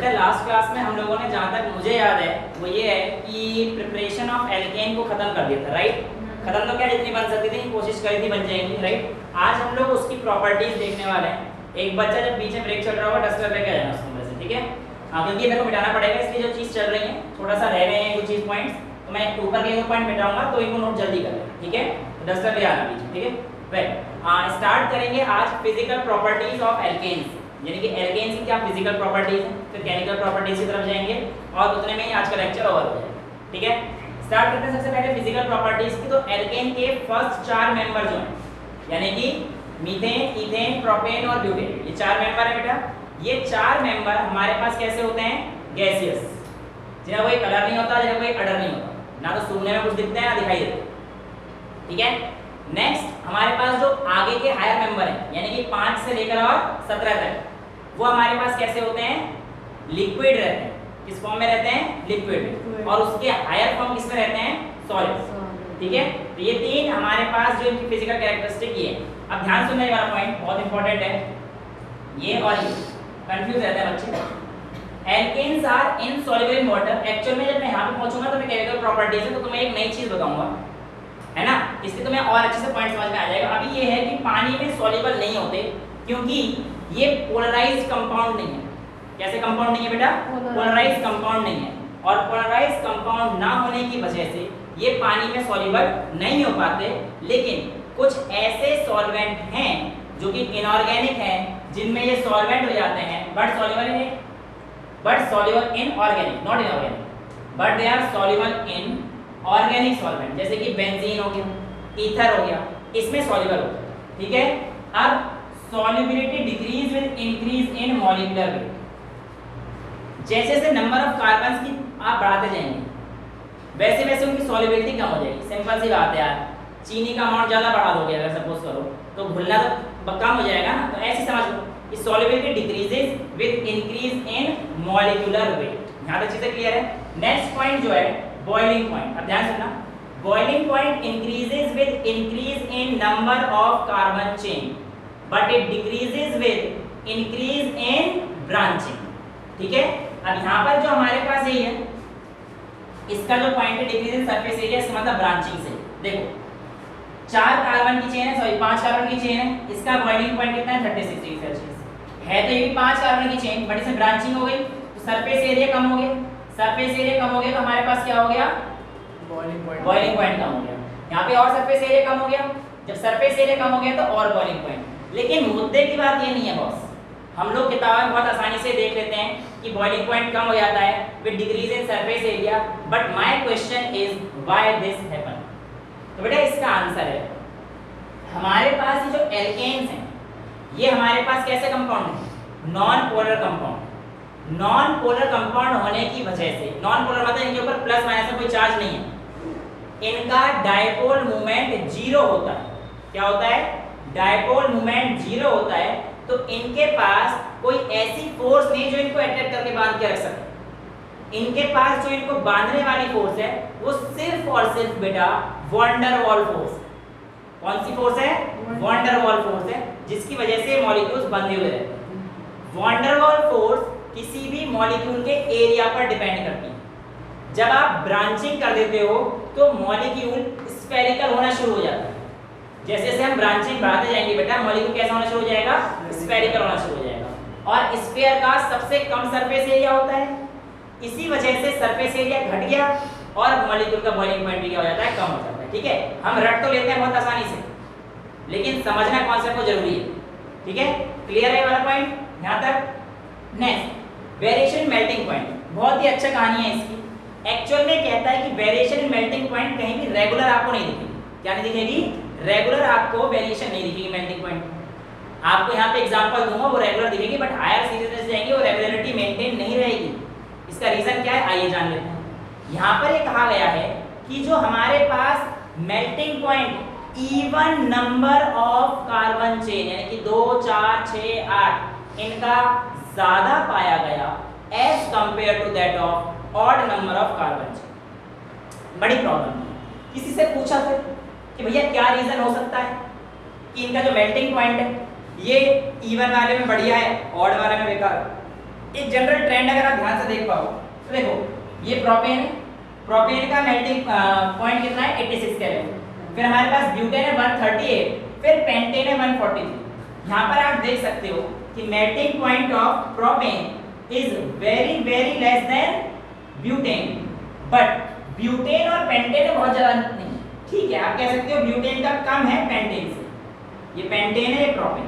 है last class में हम लोगों ने जहाँ तक मुझे याद है वो ये है कि प्रिपरेशन ऑफ एल्केन को खत्म कर दिया था, राइट। खत्म तो क्या, जितनी बन सकती थी कोशिश करी थी बन जाएंगी, राइट। आज हम लोग उसकी प्रॉपर्टीज देखने वाले हैं। एक बच्चा जब बीच में ब्रेक चल रहा होगा डस्टर लेके आ जाना उसके अंदर से, ठीक है। हाँ, क्योंकि मेरे को मिटाना पड़ेगा, इसलिए जो चीज़ चल रही है थोड़ा सा रह गए हैं कुछ चीज़ पॉइंट्स, तो मैं ऊपर के पॉइंट मिटाऊंगा तो इनको नोट जल्दी कर लें, ठीक है। तो डस्टर ले आना बीच में, ठीक है। वेल, स्टार्ट करेंगे आज फिजिकल प्रॉपर्टीज ऑफ एल्केन्स, यानी कि एल्केन्स की क्या फिजिकल प्रॉपर्टीज हैं, फिर केमिकल प्रॉपर्टीज की तरफ जाएंगे और उतने में ही आज का लेक्चर ओवर हो जाएगा, ठीक है। स्टार्ट करते हैं सबसे पहले फिजिकल प्रॉपर्टीज की। तो एल्केन के फर्स्ट 4 मेंबर जो हैं, यानी कि मीथेन, इथेन, प्रोपेन और ब्यूटेन, ये 4 मेंबर है बेटा। ये 4 मेंबर हमारे पास कैसे होते हैं, गैसियस, जिनका कोई कलर नहीं होता, जिनका कोई अडर नहीं होता, ना तो सूंघने में कुछ दिखते हैं ना दिखाई देते, ठीक है। नेक्स्ट हमारे पास जो आगे के हायर मेंबर हैं, यानी कि 5 से लेकर और 17 तक, वो हमारे पास कैसे होते हैं, लिक्विड रहते हैं। किस फॉर्म में रहते हैं, लिक्विड। और उसके हायर फॉर्म किस में रहते हैं, सॉलिड, ठीक है। तो ये 3 हमारे पास जो इनकी फिजिकल कैरेक्टरिस्टिक ये है। अब ध्यान सुनने वाला पॉइंट बहुत इंपॉर्टेंट है, ये और ये कंफ्यूज रहता है बच्चे। Alkanes are insoluble in water. Actual में जब मैं यहाँ पे पहुंचूंगा तो मैं केमिकल प्रॉपर्टीज है तो तुम्हें एक नई चीज बताऊंगा, है ना, इसलिए तुम्हें और अच्छे से पॉइंट समझ में आ जाएगा। अभी ये है कि पानी में सॉल्युबल नहीं होते क्योंकि ये पोलराइज्ड कंपाउंड नहीं है। कैसे कंपाउंड नहीं है बेटा, पोलराइज्ड कंपाउंड नहीं है, और पोलराइज्ड कंपाउंड ना होने की वजह से ये पानी में सॉल्युबल नहीं हो पाते। लेकिन कुछ ऐसे सॉल्वेंट हैं जो कि इनऑर्गेनिक हैं, जिनमें ये सॉल्वेंट हो जाते हैं, but soluble in organic, not inorganic, but they are soluble in organic solvent, जैसे कि बेंजीन हो गया, ईथर हो गया, इसमें सॉल्युबल होता है, ठीक है। अब solubility decrease with increase in molecular weight. जैसे जैसे नंबर ऑफ कार्बन्स की आप बढ़ाते जाएंगे वैसे वैसे उनकी सॉल्युबिलिटी कम हो जाएगी। सिंपल सी बात है यार, चीनी का अमाउंट ज़्यादा बढ़ा दोगे अगर सपोज करो तो घुलना तो कम हो जाएगा ना। तो ऐसे समझ लो कि solubility decreases with increase in molecular weight. यहाँ तक चीज़ें क्लियर है। नेक्स्ट पॉइंट जो है बॉइलिंग पॉइंट, अब ध्यान सुनना। Boiling point increases with increase in number of carbon chain but it decreases with increase in branching, ठीक है। अब यहाँ पर जो हमारे पास यही है, इसका जो पॉइंट है डिक्रीज इन सरफेस एरिया, इसका मतलब ब्रांचिंग से। देखो 4 कार्बन की चेन है, सॉरी 5 कार्बन की चेन है, इसका बॉइलिंग पॉइंट कितना है, 36 डिग्री सेल्सियस है। तो ये भी 5 कार्बन की चेन, बट इसमें ब्रांचिंग हो गई तो सरफेस एरिया कम हो गया। सरफेस एरिया कम हो गया तो हमारे पास क्या हो गया, बॉइलिंग पॉइंट कम हो गया। यहाँ पे और सरफेस एरिया कम हो गया। जब सरफेस एरिया कम हो गया तो और बॉइलिंग पॉइंट। लेकिन मुद्दे की बात ये नहीं है बॉस, हम लोग किताब में बहुत आसानी से देख लेते हैं कि बॉइलिंग पॉइंट कम हो जाता है with decrease in surface area, but my question is why this happen. तो बेटा इसका आंसर है, हमारे पास ये जो एल्केन्स हैं ये हमारे पास कैसे कंपाउंड है, non polar compound. Non polar compound होने की वजह से, नॉन पोलर मतलब इनके ऊपर प्लस माइनस में कोई चार्ज नहीं है, इनका डायपोल मूवमेंट 0 होता है। क्या होता है, डायपोल मूवमेंट 0 होता है। तो इनके पास कोई ऐसी फोर्स नहीं जो इनको अट्रैक्ट करके बांध के रख सके। इनके पास जो इनको बांधने वाली फोर्स है वो सिर्फ और सिर्फ बेटा वैन डर वाल फोर्स। कौन सी फोर्स है, वैन डर वाल फोर्स है, जिसकी वजह से मॉलिक्यूल्स बंधे हुए रहते हैं। वैन डर वाल फोर्स किसी भी मॉलिक्यूल के एरिया पर डिपेंड करती है। जब आप ब्रांचिंग कर देते हो तो मॉलिक्यूल स्फेरिकल होना शुरू हो जाता है। जैसे जैसे हम ब्रांचिंग बढ़ाते जाएंगे बेटा मॉलिक्यूल कैसा होना शुरू हो जाएगा, स्फेरिकल होना शुरू हो जाएगा। और स्फीयर का सबसे कम सरफेस एरिया होता है, इसी वजह से सरफेस एरिया घट गया और मॉलिक्यूल का बॉइलिंग पॉइंट भी क्या हो जाता है, कम हो जाता है, ठीक है। हम रट तो लेते हैं बहुत आसानी से, लेकिन समझना कॉन्सेप्ट को जरूरी है, ठीक है। क्लियर है वाला पॉइंट यहाँ तक। नेक्स्ट वेरिएशन मेल्टिंग पॉइंट, बहुत ही अच्छा कहानी है इसकी। एक्चुअल में कहता है कि वेरिएशन इन मेल्टिंग पॉइंट कहीं भी रेगुलर आपको नहीं दिखेगी। क्या नहीं दिखेगी, रेगुलर आपको वेरिएशन नहीं दिखेगी मेल्टिंग पॉइंट। आपको यहाँ पे एग्जांपल दूंगा वो रेगुलर दिखेगी, बट हायर सीरीज जाएंगे वो रेगुलरिटी मेंटेन नहीं रहेगी। इसका रीजन क्या है, आइए जान लेते हैं। यहाँ पर ये कहा गया है कि जो हमारे पास melting point even number of carbon chain यानी कि 2, 4, 6, 8 इनका ज्यादा पाया गया as compare to that of odd number of carbon chain. बड़ी प्रॉब्लम है। किसी से पूछा फिर कि भैया क्या रीजन हो सकता है कि इनका जो मेल्टिंग पॉइंट है ये इवन वाले में बढ़िया है, ऑड वाले में बेकार। एक जनरल ट्रेंड अगर आप ध्यान से देख पाओ तो देखो ये प्रोपेन है, प्रोपेन का मेल्टिंग पॉइंट कितना है 86 केल्विन, फिर हमारे पास ब्यूटेन है 138, फिर पेंटेन है 143। यहाँ पर आप देख सकते हो कि melting point of propane is very very less than butane, but butane और पेंटेन में बहुत ज्यादा नहीं, ठीक है आप कह सकते हो ब्यूटेन का कम है पेंटेन से, ये पेंटेन है ये प्रोपेन,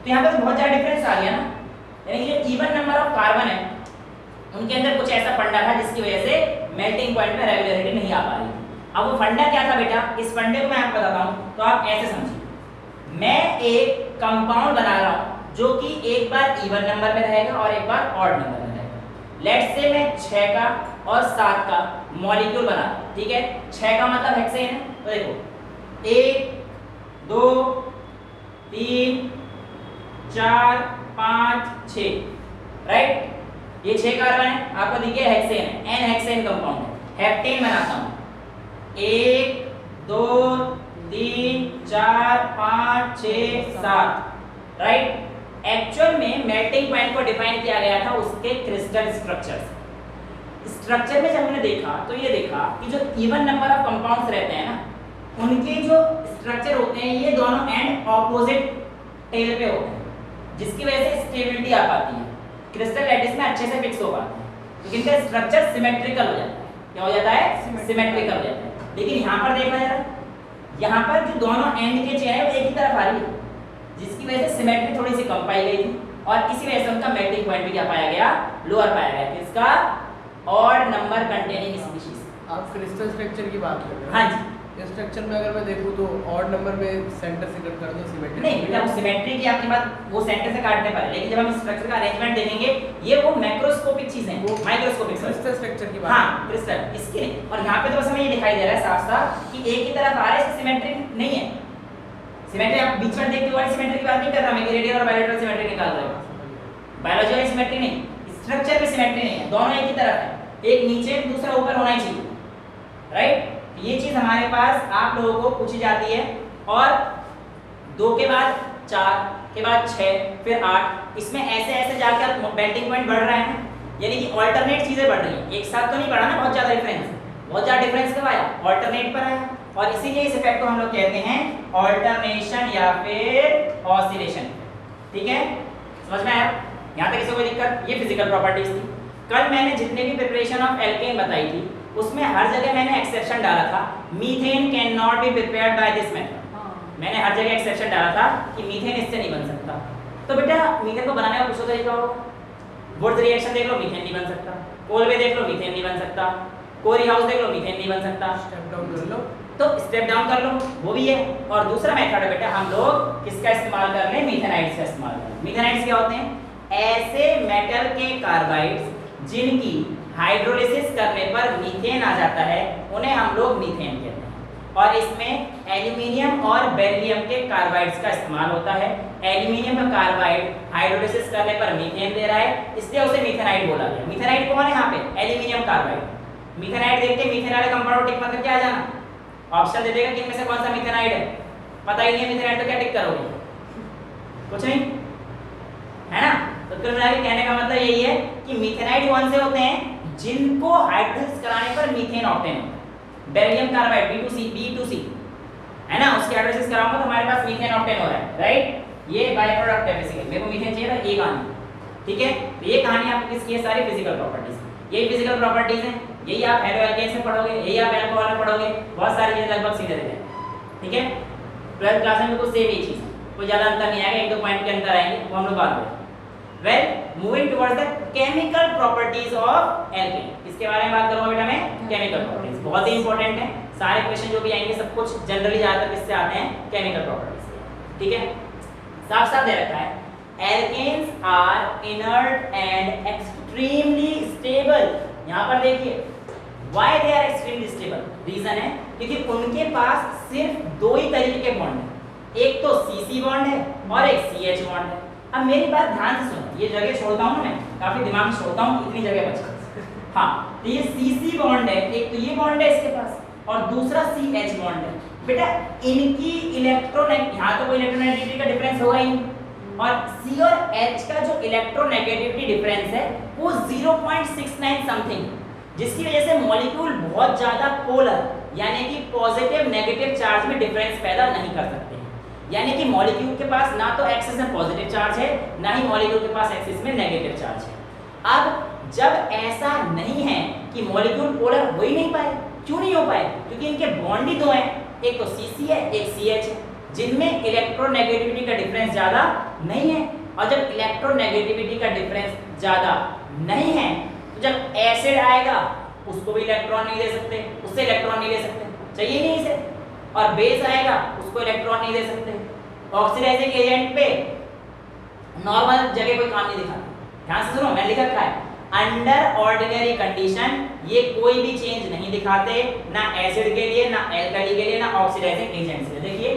तो यहाँ पर बहुत ज्यादा डिफरेंस आ गया ना, यानी ये इवन नंबर ऑफ कार्बन है उनके अंदर कुछ ऐसा फंडा था जिसकी वजह से मेल्टिंग पॉइंट में रेगुलरिटी नहीं आ पा रही। अब वो फंडा क्या था बेटा, इस फंडे को मैं आपको बताता हूँ तो आप ऐसे समझिए, मैं एक कंपाउंड बना रहा हूँ जो कि एक बार इवन नंबर में रहेगा और एक बार ऑड नंबर में रहेगा। लेट्स से मैं 6 का और 7 का मॉलिक्यूल बना, ठीक है 6 का मतलब हेक्सेन है, तो देखो 1 2 3 4 5 6 राइट, ये 6 कार्बन है, आपको दिखे हेक्सेन है, एन हेक्सेन कंपाउंड है, हेप्टेन बनाता हूँ 1 2 3 4 5 6 7 राइट। एक्चुअल में मेल्टिंग पॉइंट को डिफाइन किया गया था उसके क्रिस्टल स्ट्रक्चर से। स्ट्रक्चर में जब हमने देखा तो ये देखा कि जो इवन नंबर ऑफ कंपाउंड्स रहते हैं ना उनके जो स्ट्रक्चर होते हैं ये दोनों एंड ऑपोजिट टेल पे होते हैं, जिसकी वजह से स्टेबिलिटी आ पाती है, क्रिस्टल लैटिस में अच्छे से फिक्स हो पाते हैं, तो इनका स्ट्रक्चर सिमेट्रिकल हो जाता है। क्या हो जाता है? सिमेट्रिकल हो जाता है। लेकिन यहाँ पर देखना जरा, यहाँ पर जो दोनों एंड के चेयर है वो एक ही तरफ आ रही है, जिसकी वजह से सिमेट्री थोड़ी सी कम पाई गई थी और इसी वजह से उनका मेल्टिंग पॉइंट भी क्या पाया गया, लोअर पाया गया, किसका, ऑड नंबर कंटेनिंग स्पीशीज। आप क्रिस्टल स्ट्रक्चर की बात कर रहे हो? हाँ जी। इस स्ट्रक्चर में अगर मैं देखूं तो ऑड नंबर में सेंटर से कट कर दो सिमेट्री नहीं बेटा, वो सिमेट्री की आपकी बात वो सेंटर से काटने पर है, लेकिन जब हम स्ट्रक्चर का अरेंजमेंट देखेंगे ये वो मैक्रोस्कोपिक चीजें हैं, माइक्रोस्कोपिक क्रिस्टल स्ट्रक्चर की बात। हाँ क्रिस्टल इसके नहीं। और यहाँ पे तो बस हमें ये दिखाई दे रहा है साफ साफ कि एक ही तरफ आ रहा है, सिमेट्री नहीं है। सिमेट्री आप बीच में देखते हो, सिमेट्री की बात नहीं कर रहा मैं, रेडियल और बायलैटरल सिमेट्री निकाल रहा हूं, बायोलॉजी वाली सिमेट्री नहीं, स्ट्रक्चर में सिमेट्री नहीं है, दोनों एक ही तरफ है, एक नीचे दूसरा ऊपर होना ही चाहिए राइट। ये चीज हमारे पास आप लोगों को पूछी जाती है, और 2 के बाद 4 के बाद 6 फिर 8, इसमें ऐसे ऐसे जाकर मेल्टिंग पॉइंट बढ़ रहा है ना, यानी कि अल्टरनेट चीजें बढ़ रही हैं, एक साथ तो नहीं बढ़ा ना, बहुत ज्यादा डिफरेंस, बहुत ज्यादा डिफरेंस कब आया, अल्टरनेट पर आया, और इसीलिए इस इफेक्ट को हम लोग कहते हैं अल्टरनेशन या फिर ऑसिलेशन। ठीक है, समझ में आया? यहाँ तक किसी को कोई दिक्कत? ये फिजिकल प्रॉपर्टीज थी। कल मैंने जितने भी प्रिपरेशन ऑफ एल्केन बताई थी उसमें हर जगह मैंने एक्सेप्शन डाला था, methane can not be prepared by this method. मैंने हर जगह एक्सेप्शन डाला था कि मीथेन इससे नहीं बन सकता। तो बेटा मीथेन को बनाने का कुछ तरीका होगा, वुड्स रिएक्शन देख लो, मीथेन नहीं बन सकता, कोलवे देख लो, मीथेन नहीं बन सकता, कोरी हाउस देख लो, मीथेन नहीं बन सकता। स्टेप डाउन कर लो, तो स्टेप डाउन कर लो, वो भी है। और दूसरा मेथड है बेटा, हम लोग किसका इस्तेमाल कर लें, मीथेनाइड्स का इस्तेमाल कर लें। मीथेनाइड्स क्या होते हैं? ऐसे मेटल के कार्बाइड्स जिनकी हाइड्रोलिसिस करने पर मीथेन आ जाता है, उन्हें हम लोग मीथेन कहते हैं। और इसमें एल्यूमिनियम और बेरिलियम के कार्बाइड्स का इस्तेमाल होता है। एल्यूमिनियम का कार्बाइड हाइड्रोलिसिस करने पर मीथेन दे रहा है, इसलिए उसे मीथेनाइड बोला गया। मीथेनाइड कौन है यहाँ पे? Aluminium carbide. मीथेनाइड देख के मीथेन वाले कंपाउंड टिक करके आ जाना, ऑप्शन दे देगा कि इनमें से कौन सा मीथेनाइड है। पता ही नहीं है मीथेनाइड तो क्या टिक करोगे? कुछ नहीं है ना। तो कुल मिला के कहने का मतलब यही है कि मीथेनाइड कौन से होते हैं? जिनको हाइड्रोलिसिस कराने पर मीथेन ऑब्टेन होता है। बेरिलियम कार्बाइड B2C है ना, उसकी हाइड्रोलिसिस कराऊंगा तो हमारे पास मीथेन ऑब्टेन हो रहा है राइट। ये बाय प्रोडक्ट है बेसिकली, मेरे को मीथेन चाहिए था, ये कहानी। ठीक है, तो ये कहानी आपकी किसकी है? सारी फिजिकल प्रॉपर्टीज। यही फिजिकल प्रॉपर्टीज हैं, यही आप हेलोएल्केन से पढ़ोगे, यही आप एल्कोहल में पढ़ोगे, बहुत सारी चीजें लगभग सीधे रहते हैं। ठीक है, 12th क्लास में कुछ सेम ही चीज, कोई ज्यादा अंतर नहीं आएगा, 1-2 पॉइंट के अंदर आएंगे, वो हम लोग बात करेंगे। Well moving towards the chemical properties of alkene, इसके बारे में बात करूंगा बेटा मैं। केमिकल प्रॉपर्टीज बहुत ही इंपॉर्टेंट है, सारे क्वेश्चन जो भी आएंगे सब कुछ जनरली ज्यादातर किससे आते हैं? केमिकल प्रॉपर्टीज से। ठीक है, साफ साफ दे रखा है, alkanes are inert and extremely stable. यहाँ पर देखिए why they are extremely stable, reason है क्योंकि उनके पास सिर्फ 2 ही तरीके के बॉन्ड है, एक तो CC बॉन्ड है और एक CH बॉन्ड है। अब मेरी बात ध्यान से सुनो, ये जगह छोड़ता हूँ मैं, काफी दिमाग छोड़ता हूँ, इतनी जगह बची। हाँ, तो ये CC बॉन्ड है, एक तो ये बॉन्ड है इसके पास, और दूसरा CH बॉन्ड है। बेटा इनकी इलेक्ट्रोनेगेटिव, यहाँ तो कोई इलेक्ट्रोनेगेटिविटी का डिफरेंस होगा ही नहीं, और C और H का जो इलेक्ट्रोनेगेटिविटी डिफरेंस है वो 0.69 समथिंग, जिसकी वजह से मॉलिक्यूल बहुत ज्यादा पोलर यानी कि पॉजिटिव नेगेटिव चार्ज में डिफरेंस पैदा नहीं कर सकते हैं। यानी कि मॉलिक्यूल के पास ना तो एक्सिस में पॉजिटिव चार्ज है ना ही मॉलिक्यूल के पास एक्सिस में नेगेटिव चार्ज है। अब जब ऐसा नहीं है कि मॉलिक्यूल पोलर हो ही नहीं पाए, क्यों नहीं हो पाए? क्योंकि इनके बॉन्ड ही दो हैं, एक तो CC है एक CH है, जिनमें इलेक्ट्रोनेगेटिविटी का डिफरेंस ज्यादा नहीं है। और जब इलेक्ट्रोनेगेटिविटी का डिफरेंस ज्यादा नहीं है तो जब एसिड आएगा उसको भी इलेक्ट्रॉन नहीं दे सकते, उससे इलेक्ट्रॉन नहीं ले सकते, चाहिए नहीं इसे। और बेस आएगा उसको इलेक्ट्रॉन नहीं दे सकते। ऑक्सीडाइजिंग एजेंट पे नॉर्मल जगह कोई काम नहीं दिखाता। ध्यान से सुनो, मैं लिखा रखा है अंडर ऑर्डिनरी कंडीशन ये कोई भी चेंज नहीं दिखाते, ना एसिड के लिए, ना एल्कली के लिए, ना ऑक्सीडाइजिंग एजेंट के लिए। देखिए,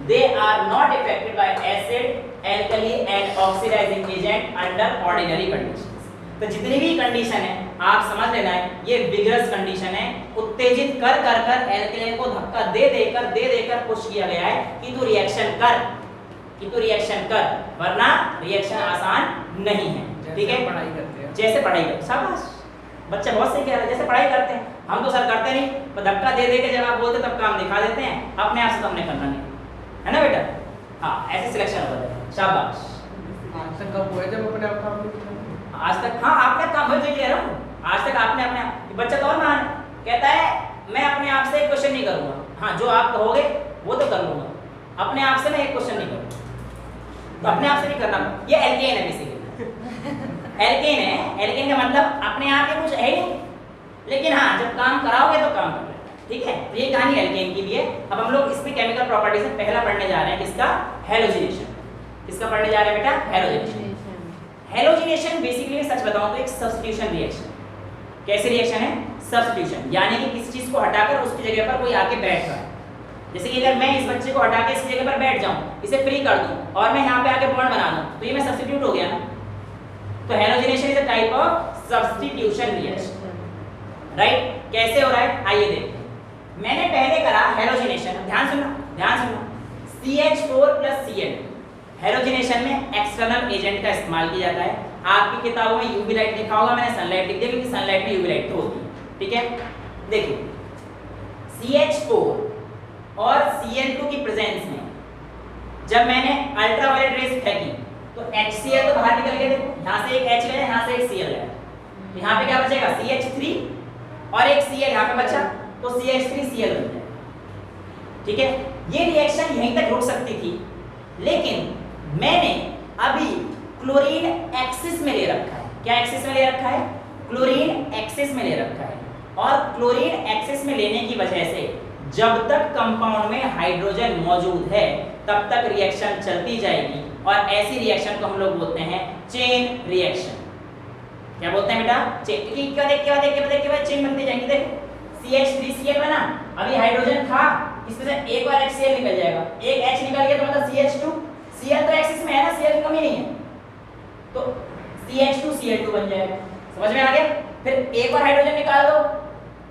they are not affected by acid, alkali and oxidizing agent under ordinary conditions. तो जितनी भी कंडीशन है आप समझ लेना है ये विगरस कंडीशन है, उत्तेजित कर कर कर एल्केन को धक्का दे देकर पुश किया गया है कि तू रिएक्शन कर, वरना रिएक्शन आसान नहीं है। ठीक है, पढ़ाई करते हैं, जैसे पढ़ाई करते, शाबाश बच्चा बहुत सही कह रहा है, जैसे पढ़ाई करते हैं। हम तो सर करते नहीं, तो धक्का दे के जब आप बोलते तब काम दिखा देते हैं, अपने आप से तो हमने करना नहीं है ना बेटा। हाँ, ऐसे सिलेक्शन होता है, शाबाश। आज तक कब हुए जब अपने आप काम नहीं किया? आज तक हाँ आपने काम भर कह रहा हूँ, आज तक आपने अपने बच्चा तो और महान कहता है मैं अपने आप से एक क्वेश्चन नहीं करूंगा। हाँ, जो आप कहोगे वो तो कर लूंगा, अपने आप से मैं एक क्वेश्चन नहीं करूंगा। तो अपने आप से नहीं करना, ये एल्केन है बेसिकली। एल्केन है, एल्केन का मतलब अपने आप ही कुछ है ही नहीं, लेकिन हाँ जब काम कराओगे तो काम कर लेना। ठीक है, तो ये कहानी एल्केन की भी है। अब हम लोग इसमें केमिकल प्रॉपर्टीज में पहला पढ़ने जा रहे हैं, किसका? हैलोजिनेशन। किसका पढ़ने जा रहे हैं बेटा? हैलोजिनेशन। हैलोजिनेशन बेसिकली सच बताऊं तो एक सब्स्टिट्यूशन रिएक्शन। कैसे रिएक्शन है? सब्स्टिट्यूशन, यानी कि किसी चीज को हटाकर उसकी जगह पर कोई आके बैठ रहा है। जैसे कि अगर मैं इस बच्चे को हटा के इसकी जगह पर बैठ जाऊं, इसे फ्री कर दूं और मैं यहाँ पे आके बॉन्ड बना दूं, तो ये मैं सब्स्टिट्यूट हो गया ना। तो halogenation is a type of substitution reaction, right? कैसे हो रहा है आइए देखते हैं। मैंने पहले करा हैलोजिनेशन, ध्यान सुनना, CH4 + Cl। हैलोजिनेशन में एक्सटर्नल एजेंट का इस्तेमाल किया जाता है। आपकी किताबों में यूवी लाइट लिखा होगा, मैंने सनलाइट लिख दिया क्योंकि सनलाइट में यूवी लाइट तो होती है। ठीक है, देखिए CH4 और Cl2 की प्रेजेंस में जब मैंने अल्ट्रावायलेट रेज फेंकी तो HCl तो बाहर निकल गया। देखो यहाँ से एक H गया, यहाँ से एक Cl गया, यहाँ पे क्या बचेगा? CH3 और एक Cl यहाँ पे बचा, तो CH3Cl बन जाएगा। ठीक है, ये रिएक्शन यहीं तक रुक सकती थी, लेकिन मैंने अभी क्लोरीन एक्सिस में ले रखा है। क्या एक्सिस में ले रखा है? क्लोरीन एक्सिस में ले रखा है। और क्लोरीन एक्सिस में लेने की वजह से जब तक कंपाउंड में हाइड्रोजन मौजूद है तब तक रिएक्शन चलती जाएगी, और ऐसी रिएक्शन को हम लोग बोलते हैं चेन रिएक्शन। क्या बोलते हैं बेटा? चेन। क्योंकि क्या देख के बाद चेन बनती जाएंगी। देखो CH3Cl बना, अभी हाइड्रोजन था, इसमें से एक बार HCl निकल जाएगा, एक H निकल गया तो मतलब CH2। Cl तो एक्सिस में है ना, Cl की कमी नहीं है, तो CH2Cl2 बन जाएगा। समझ में आ गया? फिर एक बार हाइड्रोजन निकाल दो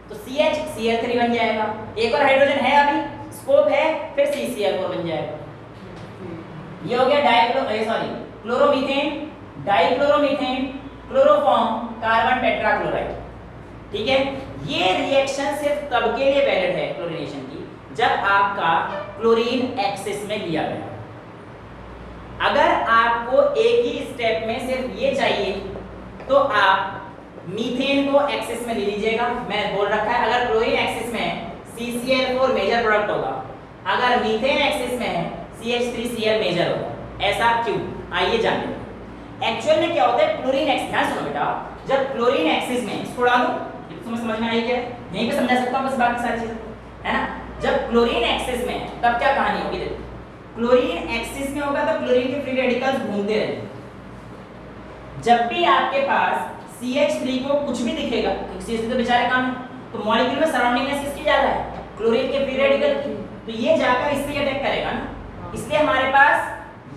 तो CH Cl3 बन जाएगा, एक और हाइड्रोजन है अभी, स्कोप है, फिर CCl4 बन जाएगा। ये हो गया chloromethane, dichloromethane, chloroform, carbon tetrachloride. ठीक है, ये रिएक्शन सिर्फ तब के लिए वैलिड है क्लोरीनेशन की जब आपका क्लोरीन एक्सिस में लिया गया। अगर आपको एक ही स्टेप में सिर्फ ये चाहिए तो आप मीथेन को एक्सिस में ले लीजिएगा। मैंने बोल रखा है अगर क्लोरीन एक्सिस में है CCl4 मेजर प्रोडक्ट होगा, अगर मीथेन एक्सिस में है CH3Cl मेजर होगा। ऐसा क्यों? आइए जानिए। एक्चुअल में क्या होता है? क्लोरीन एक्सिस, ध्यान सुनो बेटा, जब क्लोरीन एक्सिस में, इसको उड़ा दो, तुम्हें समझ में आई क्या? यहीं पे समझा सकता हूं बस, बाकी सारी चीजें है ना। जब क्लोरीन एक्सिस में है तब क्या कहानी होगी? देखो, क्लोरीन एक्सिस में होगा तो क्लोरीन के फ्री रेडिकल्स घूमते रहेंगे। जब भी आपके पास CH3 को कुछ भी दिखेगा, CH3 तो बेचारे काम है, तो मॉलिक्यूल में सराउंडिंगनेस किसकी ज्यादा है? क्लोरीन के फ्री रेडिकल की, तो ये जाकर इस पे अटैक करेगा ना। इसलिए हमारे पास